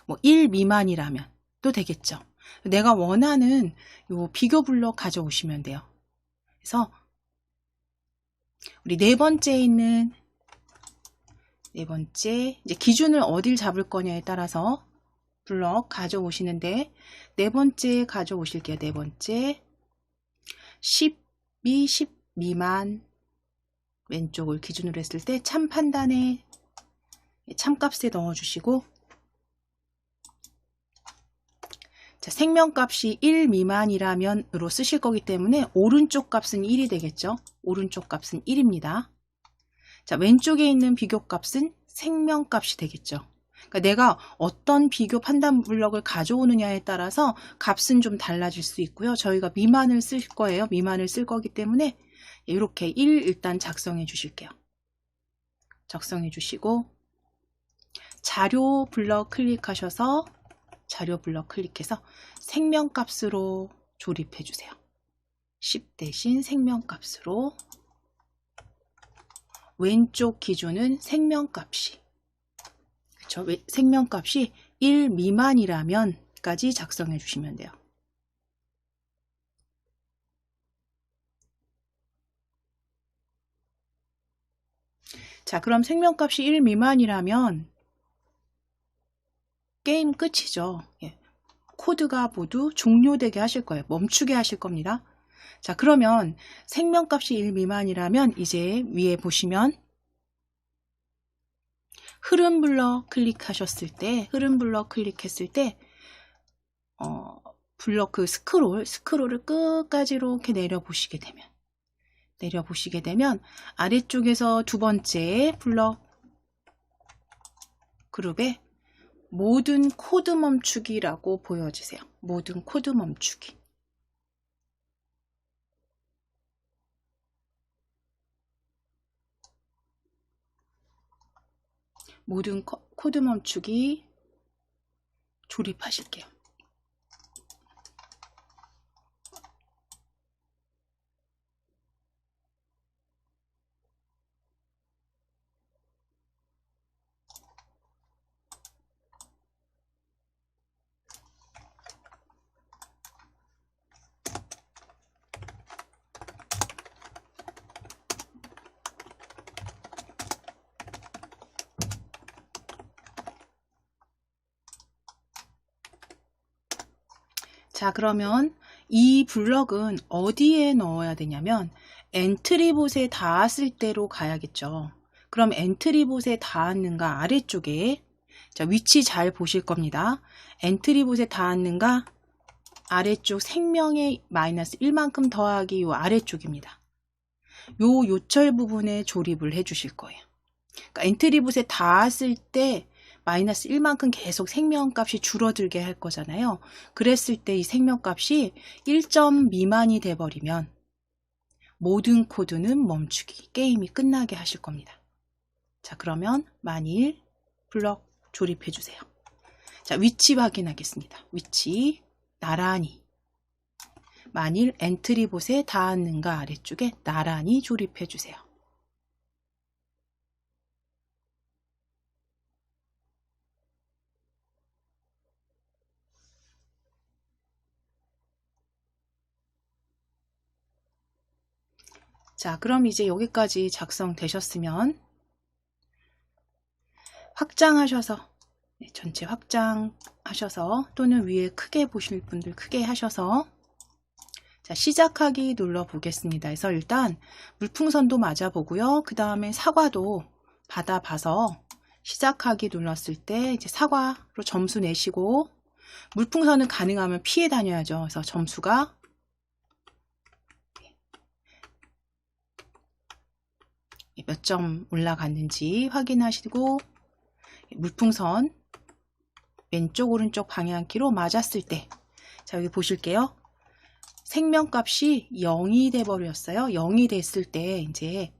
Speaker 1: 뭐 1 미만이라면 또 되겠죠. 내가 원하는 요 비교 블럭 가져오시면 돼요. 그래서 우리 네 번째에 있는 이제 기준을 어딜 잡을 거냐에 따라서 블럭 가져오시는데, 네 번째 가져오실게요. 네 번째 10이 10 미만 왼쪽을 기준으로 했을 때 참 판단에 참값에 넣어주시고, 자, 생명값이 1 미만이라면으로 쓰실 거기 때문에 오른쪽 값은 1이 되겠죠. 오른쪽 값은 1입니다. 자, 왼쪽에 있는 비교값은 생명값이 되겠죠. 그러니까 내가 어떤 비교 판단 블럭을 가져오느냐에 따라서 값은 좀 달라질 수 있고요. 저희가 미만을 쓸 거예요. 미만을 쓸 거기 때문에 이렇게 1 일단 작성해 주실게요. 작성해 주시고, 자료 블럭 클릭하셔서 자료 블럭 클릭해서 생명값으로 조립해 주세요. 10 대신 생명값으로. 왼쪽 기준은 생명값이, 그쵸? 생명값이 1 미만이라면까지 작성해 주시면 돼요. 자, 그럼 생명값이 1 미만이라면 게임 끝이죠. 예. 코드가 모두 종료되게 하실 거예요. 멈추게 하실 겁니다. 자, 그러면 생명값이 1 미만이라면 이제 위에 보시면 흐름 블럭 클릭하셨을 때, 흐름 블럭 클릭했을 때 블럭 그 스크롤을 끝까지 이렇게 내려보시게 되면 아래쪽에서 두 번째 블럭 그룹에 모든 코드 멈추기라고 보여주세요. 모든 코드 멈추기. 모든 코드 멈추기 조립하실게요. 자, 그러면 이 블럭은 어디에 넣어야 되냐면 엔트리봇에 닿았을 때로 가야겠죠. 그럼 엔트리봇에 닿았는가 아래쪽에, 자, 위치 잘 보실 겁니다. 엔트리봇에 닿았는가 아래쪽 생명의 마이너스 1만큼 더하기 요 아래쪽입니다. 요 요철 부분에 조립을 해 주실 거예요. 그러니까 엔트리봇에 닿았을 때 마이너스 1만큼 계속 생명값이 줄어들게 할 거잖아요. 그랬을 때 이 생명값이 1점 미만이 돼버리면 모든 코드는 멈추기, 게임이 끝나게 하실 겁니다. 자, 그러면 만일 블럭 조립해 주세요. 자, 위치 확인하겠습니다. 위치 나란히, 만일 엔트리봇에 닿았는가 아래쪽에 나란히 조립해 주세요. 자, 그럼 이제 여기까지 작성되셨으면 확장하셔서, 전체 확장하셔서, 또는 위에 크게 보실 분들 크게 하셔서, 자, 시작하기 눌러 보겠습니다. 그래서 일단 물풍선도 맞아보고요. 그 다음에 사과도 받아봐서 시작하기 눌렀을 때 이제 사과로 점수 내시고, 물풍선은 가능하면 피해 다녀야죠. 그래서 점수가 몇 점 올라갔는지 확인하시고, 물풍선 왼쪽 오른쪽 방향키로 맞았을 때, 자, 여기 보실게요. 생명값이 0이 돼 버렸어요. 0이 됐을 때 이제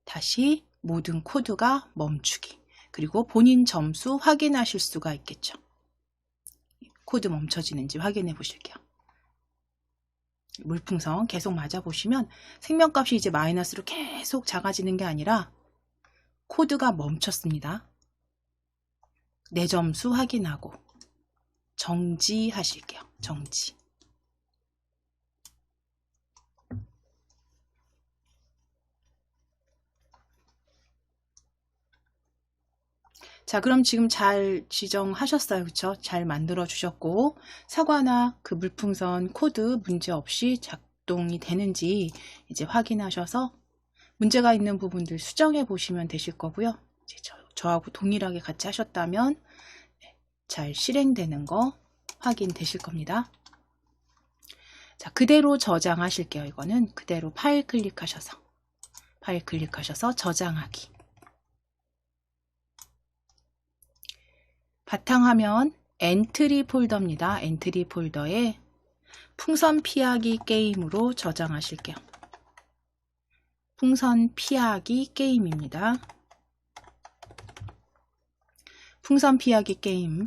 Speaker 1: 다시 모든 코드가 멈추기, 그리고 본인 점수 확인하실 수가 있겠죠. 코드 멈춰지는지 확인해 보실게요. 물풍선 계속 맞아 보시면 생명값이 이제 마이너스로 계속 작아지는 게 아니라 코드가 멈췄습니다. 내 점수 확인하고 정지하실게요. 정지. 자, 그럼 지금 잘 지정하셨어요. 그쵸? 잘 만들어 주셨고, 사과나 그 물풍선 코드 문제 없이 작동이 되는지 이제 확인하셔서 문제가 있는 부분들 수정해 보시면 되실 거고요. 이제 저하고 동일하게 같이 하셨다면 잘 실행되는 거 확인되실 겁니다. 자, 그대로 저장하실게요. 이거는 그대로 파일 클릭하셔서 저장하기. 바탕화면 엔트리 폴더입니다. 엔트리 폴더에 풍선 피하기 게임으로 저장하실게요. 풍선 피하기 게임입니다. 풍선 피하기 게임,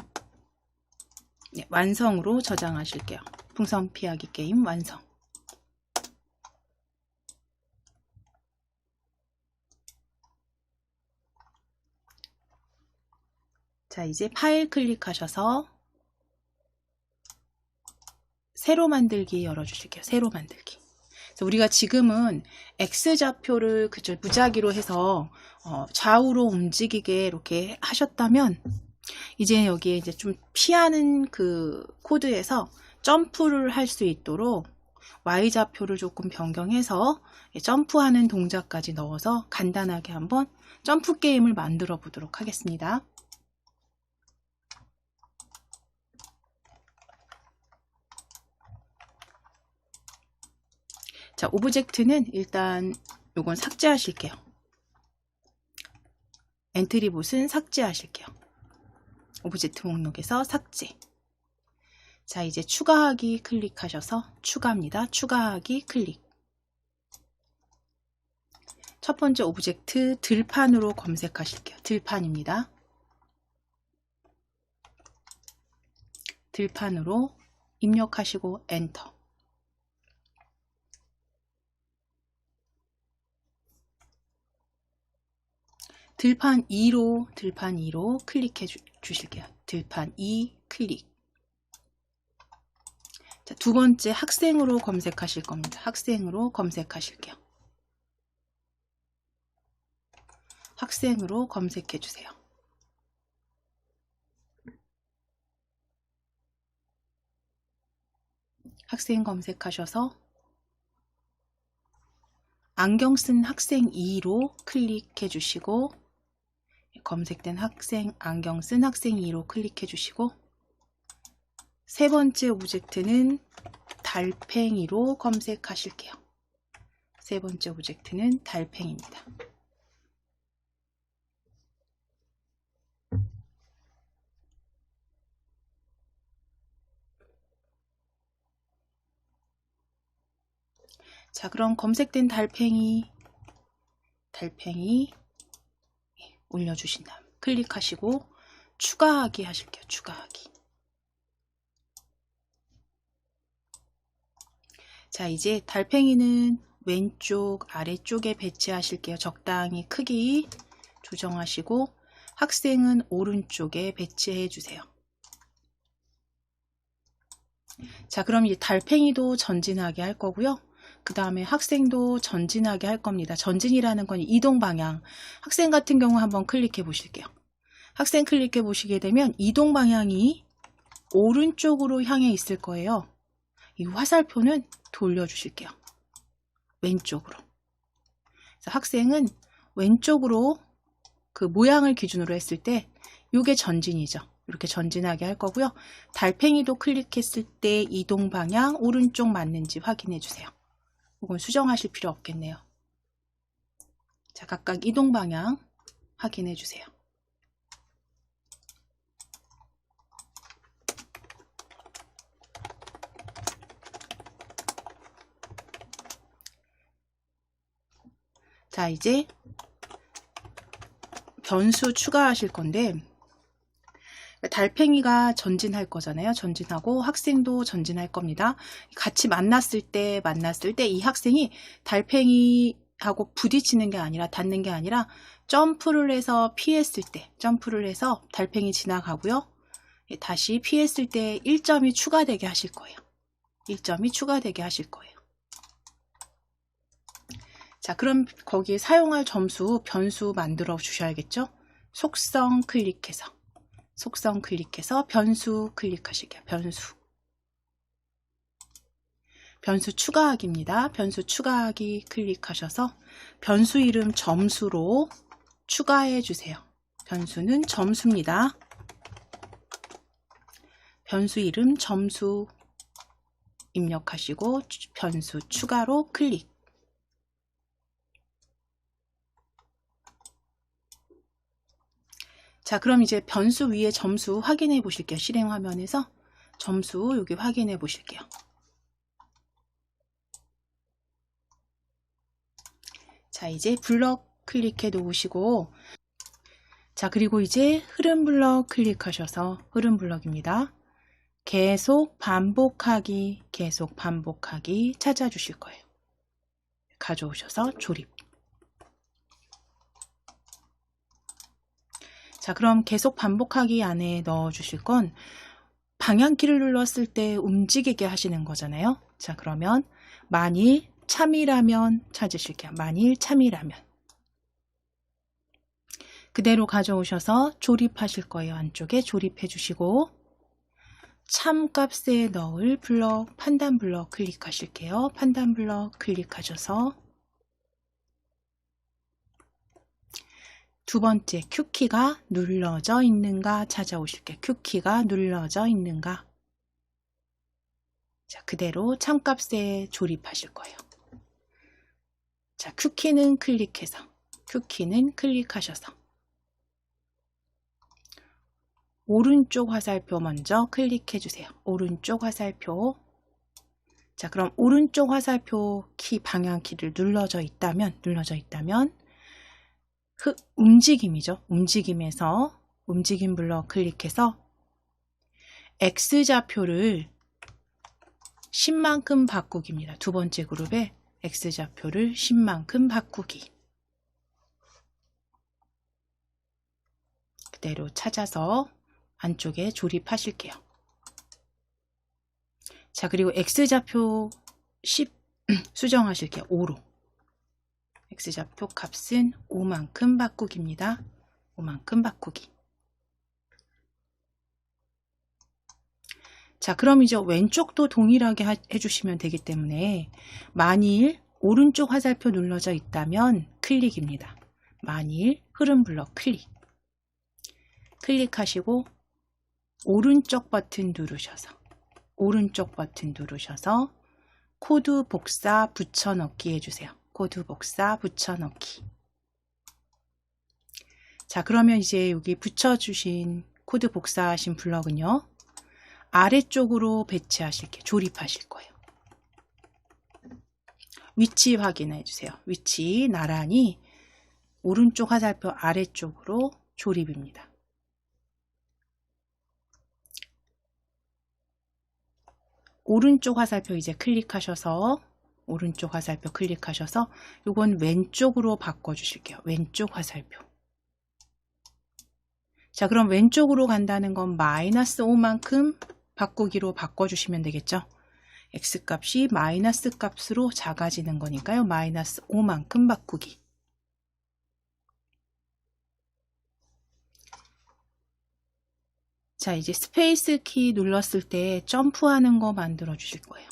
Speaker 1: 네, 완성으로 저장하실게요. 풍선 피하기 게임 완성. 자, 이제 파일 클릭하셔서 새로 만들기 열어주실게요. 새로 만들기. 그래서 우리가 지금은 X좌표를 그저 무작위로 해서 좌우로 움직이게 이렇게 하셨다면, 이제 여기에 이제 좀 피하는 그 코드에서 점프를 할 수 있도록 Y좌표를 조금 변경해서 점프하는 동작까지 넣어서 간단하게 한번 점프 게임을 만들어 보도록 하겠습니다. 자, 오브젝트는 일단 요건 삭제하실게요. 엔트리봇은 삭제하실게요. 오브젝트 목록에서 삭제. 자, 이제 추가하기 클릭하셔서 추가입니다. 추가하기 클릭. 첫 번째 오브젝트 들판으로 검색하실게요. 들판입니다. 들판으로 입력하시고 엔터. 들판 2로 클릭해 주실게요. 들판 2 클릭. 자, 두 번째 학생으로 검색하실 겁니다. 학생으로 검색하실게요. 학생으로 검색해 주세요. 학생 검색하셔서 안경 쓴 학생 2로 클릭해 주시고, 검색된 학생, 안경 쓴 학생 2로 클릭해 주시고, 세 번째 오브젝트는 달팽이로 검색하실게요. 세 번째 오브젝트는 달팽이입니다. 자, 그럼 검색된 달팽이 올려주신 다음 클릭하시고 추가하기 하실게요. 추가하기. 자, 이제 달팽이는 왼쪽 아래쪽에 배치하실게요. 적당히 크기 조정하시고 학생은 오른쪽에 배치해 주세요. 자, 그럼 이제 달팽이도 전진하게 할 거고요. 그 다음에 학생도 전진하게 할 겁니다. 전진이라는 건 이동 방향. 학생 같은 경우 한번 클릭해 보실게요. 학생 클릭해 보시게 되면 이동 방향이 오른쪽으로 향해 있을 거예요. 이 화살표는 돌려주실게요. 왼쪽으로. 그래서 학생은 왼쪽으로 그 모양을 기준으로 했을 때 이게 전진이죠. 이렇게 전진하게 할 거고요. 달팽이도 클릭했을 때 이동 방향 오른쪽 맞는지 확인해 주세요. 이건 수정하실 필요 없겠네요. 자, 각각 이동 방향 확인해 주세요. 자, 이제 변수 추가하실 건데, 달팽이가 전진할 거잖아요. 전진하고 학생도 전진할 겁니다. 같이 만났을 때 이 학생이 달팽이하고 부딪히는 게 아니라 닿는 게 아니라 점프를 해서 피했을 때, 점프를 해서 달팽이 지나가고요. 다시 피했을 때 1점이 추가되게 하실 거예요. 1점이 추가되게 하실 거예요. 자, 그럼 거기에 사용할 점수, 변수 만들어 주셔야겠죠? 속성 클릭해서 변수 클릭하실게요. 변수 추가하기입니다. 변수 추가하기 클릭하셔서 변수 이름 점수로 추가해 주세요. 변수는 점수입니다. 변수 이름 점수 입력하시고 변수 추가로 클릭. 자, 그럼 이제 변수 위에 점수 확인해 보실게요. 실행 화면에서 점수 여기 확인해 보실게요. 자, 이제 블럭 클릭해 놓으시고, 자, 그리고 이제 흐름 블럭 클릭하셔서 흐름 블럭입니다. 계속 반복하기 찾아주실 거예요. 가져오셔서 조립. 자, 그럼 계속 반복하기 안에 넣어 주실 건 방향키를 눌렀을 때 움직이게 하시는 거잖아요. 자, 그러면 만일 참이라면 찾으실게요. 만일 참이라면. 그대로 가져오셔서 조립하실 거예요. 안쪽에 조립해 주시고 참 값에 넣을 블럭, 판단 블럭 클릭하실게요. 판단 블럭 클릭하셔서 두 번째 Q키가 눌러져 있는가 찾아오실게요. Q키가 눌러져 있는가. 자, 그대로 참값에 조립하실 거예요. 자, Q키는 클릭하셔서 오른쪽 화살표 먼저 클릭해 주세요. 오른쪽 화살표. 자, 그럼 오른쪽 화살표 키 방향키를 눌러져 있다면 움직임이죠. 움직임에서 움직임 블럭 클릭해서 X좌표를 10만큼 바꾸기입니다. 두 번째 그룹에 X좌표를 10만큼 바꾸기. 그대로 찾아서 안쪽에 조립하실게요. 자, 그리고 X좌표 10 수정하실게요. 5로. X좌표 값은 5만큼 바꾸기입니다. 5만큼 바꾸기. 자, 그럼 이제 왼쪽도 동일하게 해주시면 되기 때문에 만일 오른쪽 화살표 눌러져 있다면 클릭입니다. 만일 흐름 블럭 클릭하시고 오른쪽 버튼 누르셔서 코드 복사 붙여넣기 해주세요. 코드 복사 붙여넣기. 자, 그러면 이제 여기 붙여주신 코드 복사하신 블럭은요, 아래쪽으로 배치하실게요. 조립하실 거예요. 위치 확인해 주세요. 위치 나란히 오른쪽 화살표 아래쪽으로 조립입니다. 오른쪽 화살표 이제 클릭하셔서 요건 왼쪽으로 바꿔 주실게요. 왼쪽 화살표. 자, 그럼 왼쪽으로 간다는 건 -5만큼 바꾸기로 바꿔주시면 되겠죠. X값이 마이너스 값으로 작아지는 거니까요. -5만큼 바꾸기. 자, 이제 스페이스 키 눌렀을 때 점프하는 거 만들어 주실 거예요.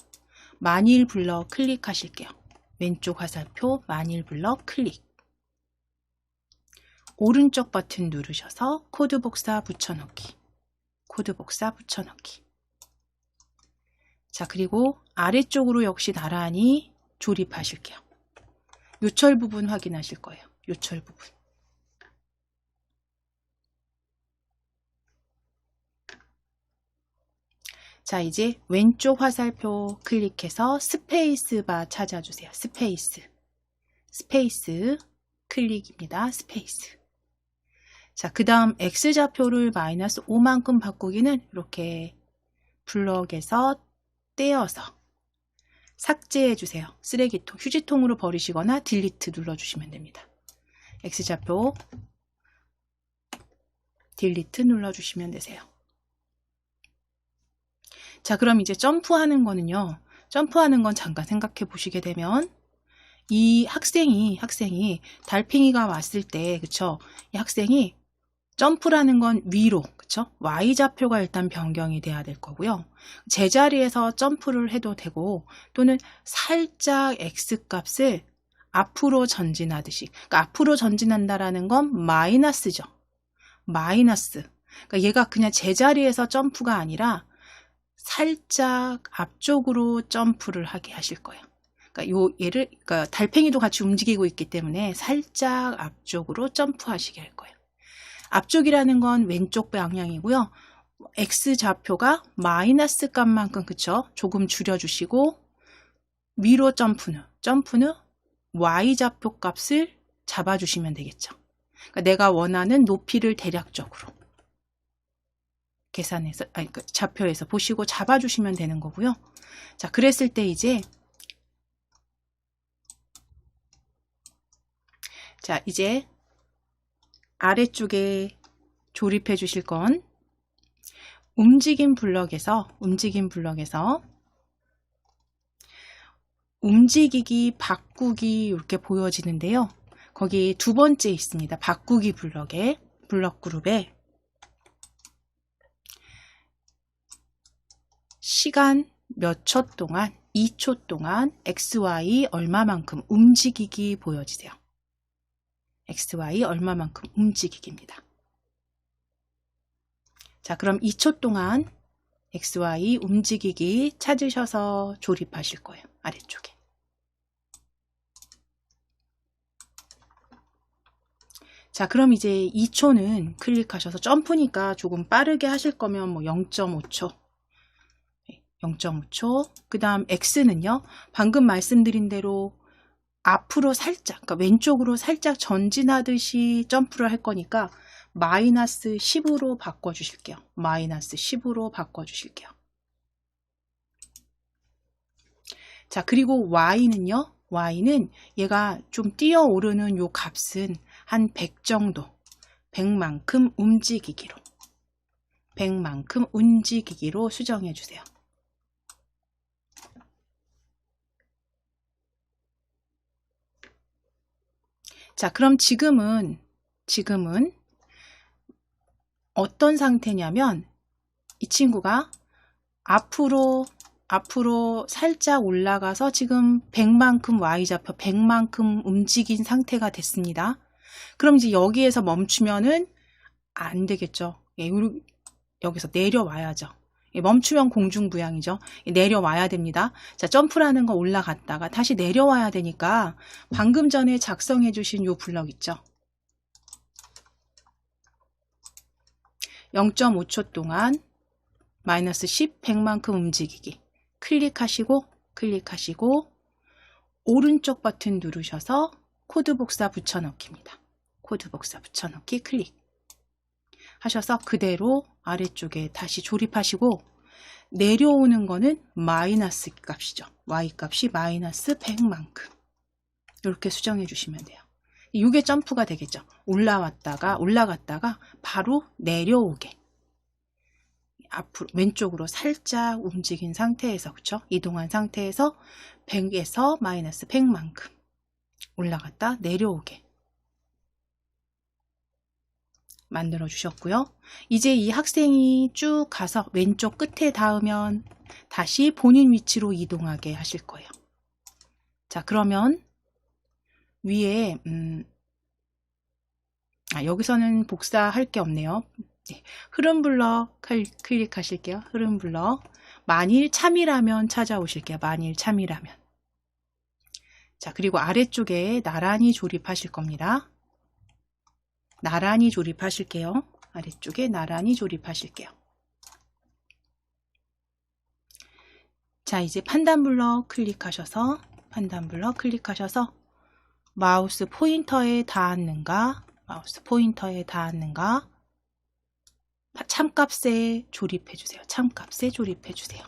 Speaker 1: 만일 블럭 클릭하실게요. 왼쪽 화살표 만일 블럭 클릭. 오른쪽 버튼 누르셔서 코드 복사 붙여넣기. 자, 그리고 아래쪽으로 역시 나란히 조립하실게요. 요철 부분 확인하실 거예요. 요철 부분. 자, 이제 왼쪽 화살표 클릭해서 스페이스 바 찾아주세요. 스페이스 클릭입니다. 스페이스. 자, 그 다음 X좌표를 -5만큼 바꾸기는 이렇게 블럭에서 떼어서 삭제해 주세요. 쓰레기통, 휴지통으로 버리시거나 딜리트 눌러주시면 됩니다. X좌표 딜리트 눌러주시면 되세요. 자, 그럼 이제 점프하는 거는요. 점프하는 건 잠깐 생각해 보시게 되면 이 학생이 달팽이가 왔을 때, 그쵸? 이 학생이 점프라는 건 위로, 그쵸? Y좌표가 일단 변경이 돼야 될 거고요. 제자리에서 점프를 해도 되고, 또는 살짝 X값을 앞으로 전진하듯이. 그러니까 앞으로 전진한다라는 건 마이너스죠. 마이너스. 그러니까 얘가 그냥 제자리에서 점프가 아니라 살짝 앞쪽으로 점프를 하게 하실 거예요. 그러니까 그러니까 달팽이도 같이 움직이고 있기 때문에 살짝 앞쪽으로 점프하시게 할 거예요. 앞쪽이라는 건 왼쪽 방향이고요. X좌표가 마이너스 값만큼, 그쵸? 조금 줄여주시고, 위로 점프는 Y좌표 값을 잡아주시면 되겠죠. 그러니까 내가 원하는 높이를 대략적으로 계산해서, 그 좌표에서 보시고 잡아주시면 되는 거고요. 자, 그랬을 때 이제 아래쪽에 조립해 주실 건 움직임 블럭에서 움직이기, 바꾸기 이렇게 보여지는데요. 거기 두 번째 있습니다. 바꾸기 블럭에, 블럭 그룹에 시간 몇 초 동안, 2초 동안 XY 얼마만큼 움직이기 보여지세요. XY 얼마만큼 움직이기입니다. 자, 그럼 2초 동안 XY 움직이기 찾으셔서 조립하실 거예요. 아래쪽에. 자, 그럼 이제 2초는 클릭하셔서 점프니까 조금 빠르게 하실 거면 뭐 0.5초. 0.5초. 그 다음 X는요. 방금 말씀드린 대로 앞으로 살짝, 그러니까 왼쪽으로 살짝 전진하듯이 점프를 할 거니까 마이너스 10으로 바꿔주실게요. 마이너스 10으로 바꿔주실게요. 자, 그리고 Y는요. Y는 얘가 좀 뛰어오르는 요 값은 한 100 정도, 100만큼 움직이기로 수정해 주세요. 자, 그럼 지금은 어떤 상태냐면 이 친구가 앞으로 살짝 올라가서 지금 100만큼 Y좌표 100만큼 움직인 상태가 됐습니다. 그럼 이제 여기에서 멈추면은 안 되겠죠. 예, 여기서 내려와야죠. 예, 멈추면 공중부양이죠. 예, 내려와야 됩니다. 자, 점프라는 거 올라갔다가 다시 내려와야 되니까 방금 전에 작성해 주신 요 블럭 있죠. 0.5초 동안 마이너스 10, 100만큼 움직이기. 클릭하시고 오른쪽 버튼 누르셔서 코드 복사 붙여넣기입니다. 코드 복사 붙여넣기 클릭 하셔서 그대로 아래쪽에 다시 조립하시고 내려오는 거는 마이너스 값이죠. Y값이 마이너스 100만큼 이렇게 수정해 주시면 돼요. 이게 점프가 되겠죠. 올라갔다가 바로 내려오게 앞으로 왼쪽으로 살짝 움직인 상태에서 그쵸? 이동한 상태에서 100에서 마이너스 100만큼 올라갔다 내려오게 만들어 주셨고요. 이제 이 학생이 쭉 가서 왼쪽 끝에 닿으면 다시 본인 위치로 이동하게 하실 거예요. 자, 그러면 위에 여기서는 복사할 게 없네요. 네, 흐름 블럭 클릭하실게요. 흐름 블럭. 만일 참이라면 찾아오실게요. 만일 참이라면. 자, 그리고 아래쪽에 나란히 조립하실 겁니다. 나란히 조립하실게요. 아래쪽에 나란히 조립하실게요. 자, 이제 판단 블럭 클릭하셔서 마우스 포인터에 닿았는가 참값에 조립해 주세요. 참값에 조립해 주세요.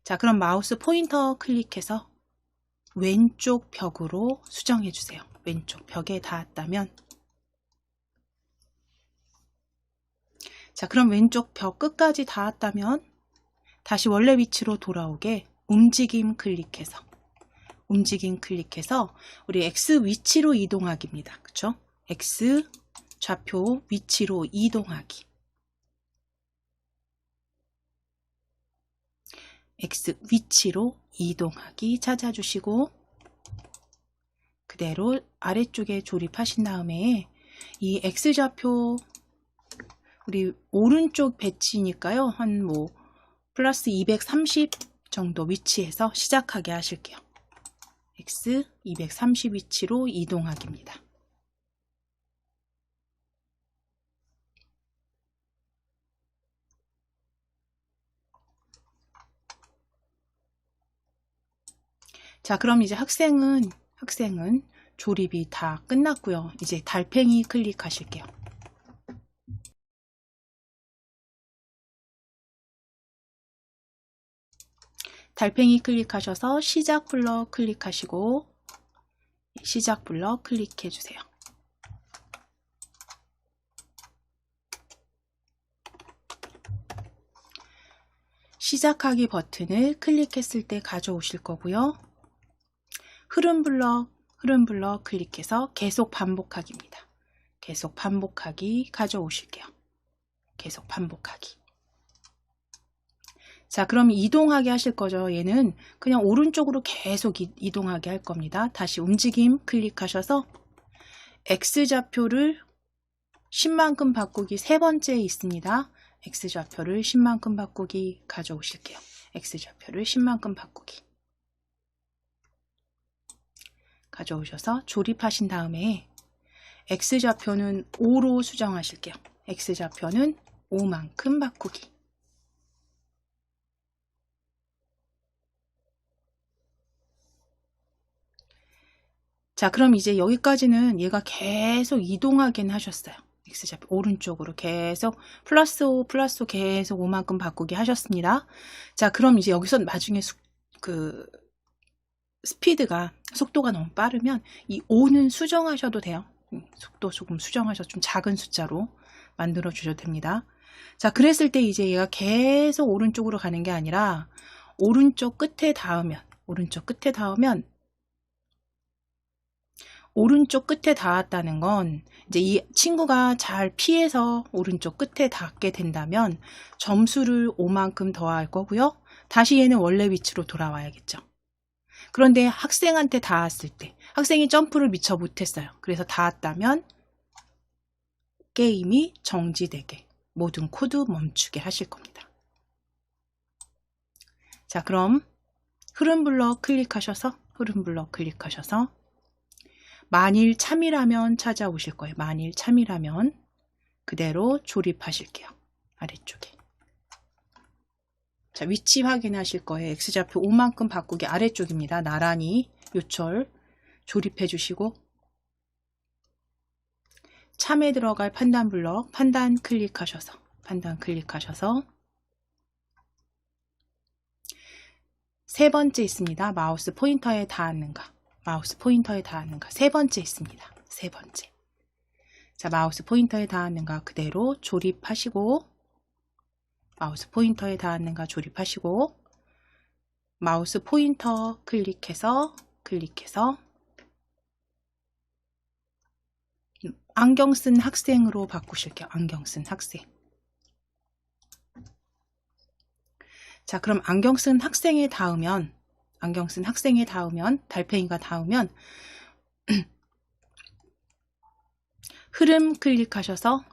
Speaker 1: 자, 그럼 마우스 포인터 클릭해서 왼쪽 벽으로 수정해 주세요. 왼쪽 벽에 닿았다면 자, 그럼 왼쪽 벽 끝까지 닿았다면 다시 원래 위치로 돌아오게 움직임 클릭해서 우리 X 위치로 이동하기입니다. 그쵸? X 좌표 위치로 이동하기. X 위치로 이동하기 찾아주시고 그대로 아래쪽에 조립하신 다음에 이 X좌표 우리 오른쪽 배치니까요. 한 플러스 230 정도 위치에서 시작하게 하실게요. X 230 위치로 이동하기입니다. 자, 그럼 이제 학생은 조립이 다 끝났고요. 이제 달팽이 클릭하실게요. 달팽이 클릭하셔서 시작 블럭 클릭하시고 시작 블럭 클릭해 주세요. 시작하기 버튼을 클릭했을 때 가져오실 거고요. 흐름 블럭 클릭해서 계속 반복하기입니다. 계속 반복하기 가져오실게요. 계속 반복하기. 자, 그럼 이동하게 하실 거죠. 얘는 그냥 오른쪽으로 계속 이동하게 할 겁니다. 다시 움직임 클릭하셔서 X좌표를 10만큼 바꾸기 세 번째에 있습니다. X좌표를 10만큼 바꾸기 가져오실게요. X좌표를 10만큼 바꾸기 가져오셔서 조립하신 다음에 X좌표는 5로 수정하실게요. X좌표는 5만큼 바꾸기. 자, 그럼 이제 여기까지는 얘가 계속 이동하긴 하셨어요. X좌표 오른쪽으로 계속 플러스 5 계속 5만큼 바꾸기 하셨습니다. 자, 그럼 이제 여기서 나중에 속도가 너무 빠르면 이 5는 수정하셔도 돼요. 속도 조금 수정하셔서 좀 작은 숫자로 만들어 주셔도 됩니다. 자, 그랬을 때 이제 얘가 계속 오른쪽으로 가는 게 아니라 오른쪽 끝에 닿으면 오른쪽 끝에 닿았다는 건 이제 이 친구가 잘 피해서 오른쪽 끝에 닿게 된다면 점수를 5만큼 더할 거고요. 다시 얘는 원래 위치로 돌아와야겠죠. 그런데 학생한테 닿았을 때 학생이 점프를 미처 못했어요. 그래서 닿았다면 게임이 정지되게, 모든 코드 멈추게 하실 겁니다. 자, 그럼 흐름 블럭 클릭하셔서 만일 참이라면 찾아오실 거예요. 만일 참이라면 그대로 조립하실게요. 아래쪽에. 자, 위치 확인하실 거예요. X좌표 5만큼 바꾸기 아래쪽입니다. 나란히 요철 조립해 주시고, 참에 들어갈 판단 블럭 판단 클릭하셔서 세 번째 있습니다. 마우스 포인터에 닿았는가, 세 번째 있습니다. 세 번째. 자, 마우스 포인터에 닿았는가 그대로 조립하시고, 마우스 포인터 클릭해서 안경 쓴 학생으로 바꾸실게요. 안경 쓴 학생. 자, 그럼 안경 쓴 학생에 닿으면, 달팽이가 닿으면 흐름 클릭하셔서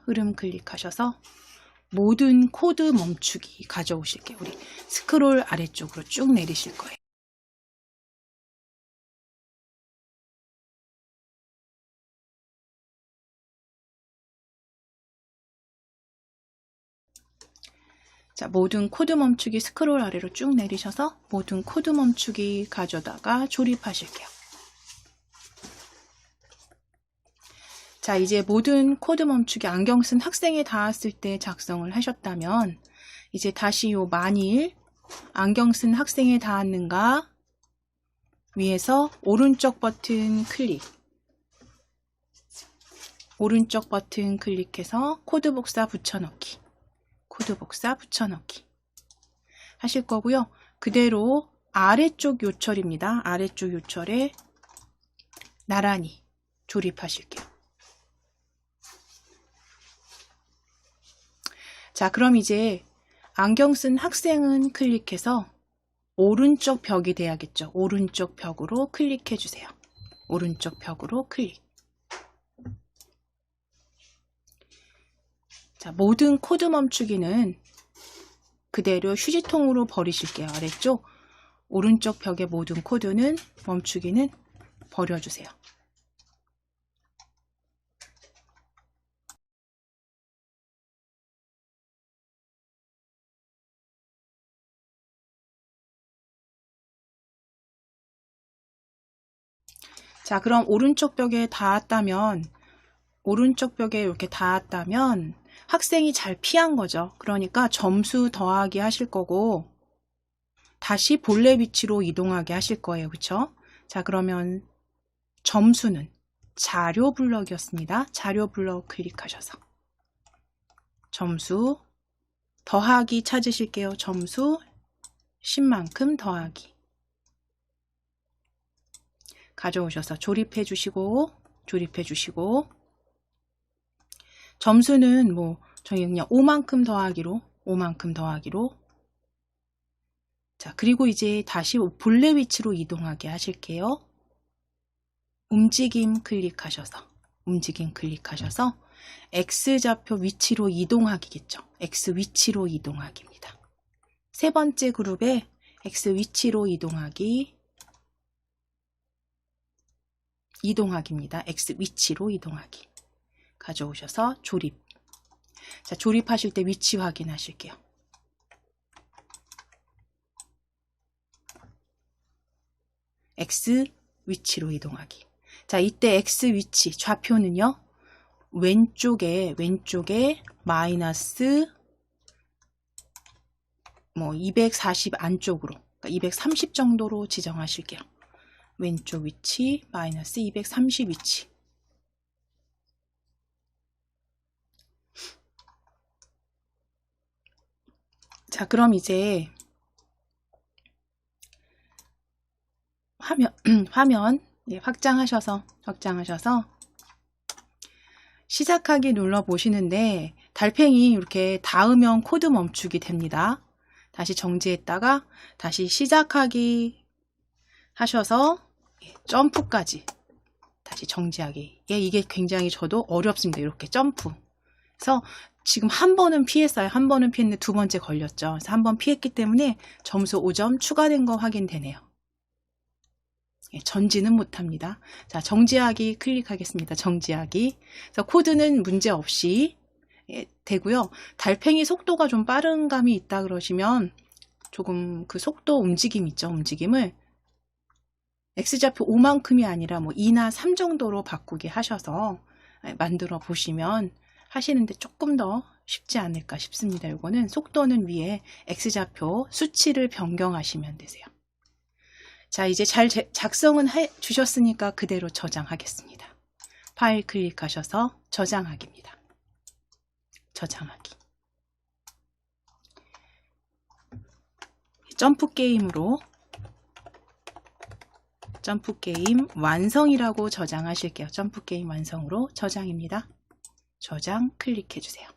Speaker 1: 모든 코드 멈추기 가져오실게요. 우리 스크롤 아래쪽으로 쭉 내리실 거예요. 자, 모든 코드 멈추기 스크롤 아래로 쭉 내리셔서 모든 코드 멈추기 가져다가 조립하실게요. 자, 이제 모든 코드 멈추기 안경 쓴 학생에 닿았을 때 작성을 하셨다면 이제 다시 요 만일 안경 쓴 학생에 닿았는가 위에서 오른쪽 버튼 클릭해서 코드 복사 붙여넣기 하실 거고요. 그대로 아래쪽 요철입니다. 아래쪽 요철에 나란히 조립하실게요. 자, 그럼 이제 안경 쓴 학생은 클릭해서 오른쪽 벽이 돼야겠죠. 오른쪽 벽으로 클릭해 주세요. 오른쪽 벽으로 클릭. 자, 모든 코드 멈추기는 그대로 휴지통으로 버리실게요. 아래쪽 오른쪽 벽의 모든 코드는 멈추기는 버려주세요. 자, 그럼 오른쪽 벽에 이렇게 닿았다면 학생이 잘 피한 거죠. 그러니까 점수 더하기 하실 거고 다시 본래 위치로 이동하게 하실 거예요. 그쵸? 자, 그러면 점수는 자료 블럭이었습니다. 자료 블럭 클릭하셔서 점수 더하기 찾으실게요. 점수 10만큼 더하기 가져오셔서 조립해 주시고 점수는 뭐 저희 그냥 5만큼 더하기로 자, 그리고 이제 다시 본래 위치로 이동하게 하실게요. 움직임 클릭하셔서 X좌표 위치로 이동하기겠죠. X 위치로 이동하기입니다. 세 번째 그룹에 X 위치로 이동하기입니다. X 위치로 이동하기. 가져오셔서 조립. 자, 조립하실 때 위치 확인하실게요. X 위치로 이동하기. 자, 이때 X 위치 좌표는요. 왼쪽에 마이너스 240 안쪽으로, 그러니까 230 정도로 지정하실게요. 왼쪽 위치 마이너스 230 위치. 자, 그럼 이제 화면 예, 확장하셔서 시작하기 눌러 보시는데 달팽이 이렇게 닿으면 코드 멈추기 됩니다. 다시 정지했다가 다시 시작하기 하셔서 점프까지 다시 정지하기. 예, 이게 굉장히 저도 어렵습니다. 이렇게 점프. 그래서 지금 한 번은 피했어요. 한 번은 피했는데 두 번째 걸렸죠. 그래서 한 번 피했기 때문에 점수 5점 추가된 거 확인되네요. 예, 전지는 못합니다. 자, 정지하기 클릭하겠습니다. 정지하기. 그래서 코드는 문제 없이 되고요. 달팽이 속도가 좀 빠른 감이 있다 그러시면 조금 그 속도 움직임 있죠. 움직임을 X좌표 5만큼이 아니라 뭐 2나 3 정도로 바꾸게 하셔서 만들어 보시면 하시는데 조금 더 쉽지 않을까 싶습니다. 이거는 속도는 위에 X좌표 수치를 변경하시면 되세요. 자, 이제 잘 작성은 해 주셨으니까 그대로 저장하겠습니다. 파일 클릭하셔서 저장하기입니다. 저장하기. 점프 게임으로 점프 게임 완성이라고 저장하실게요. 점프 게임 완성으로 저장입니다. 저장 클릭해 주세요.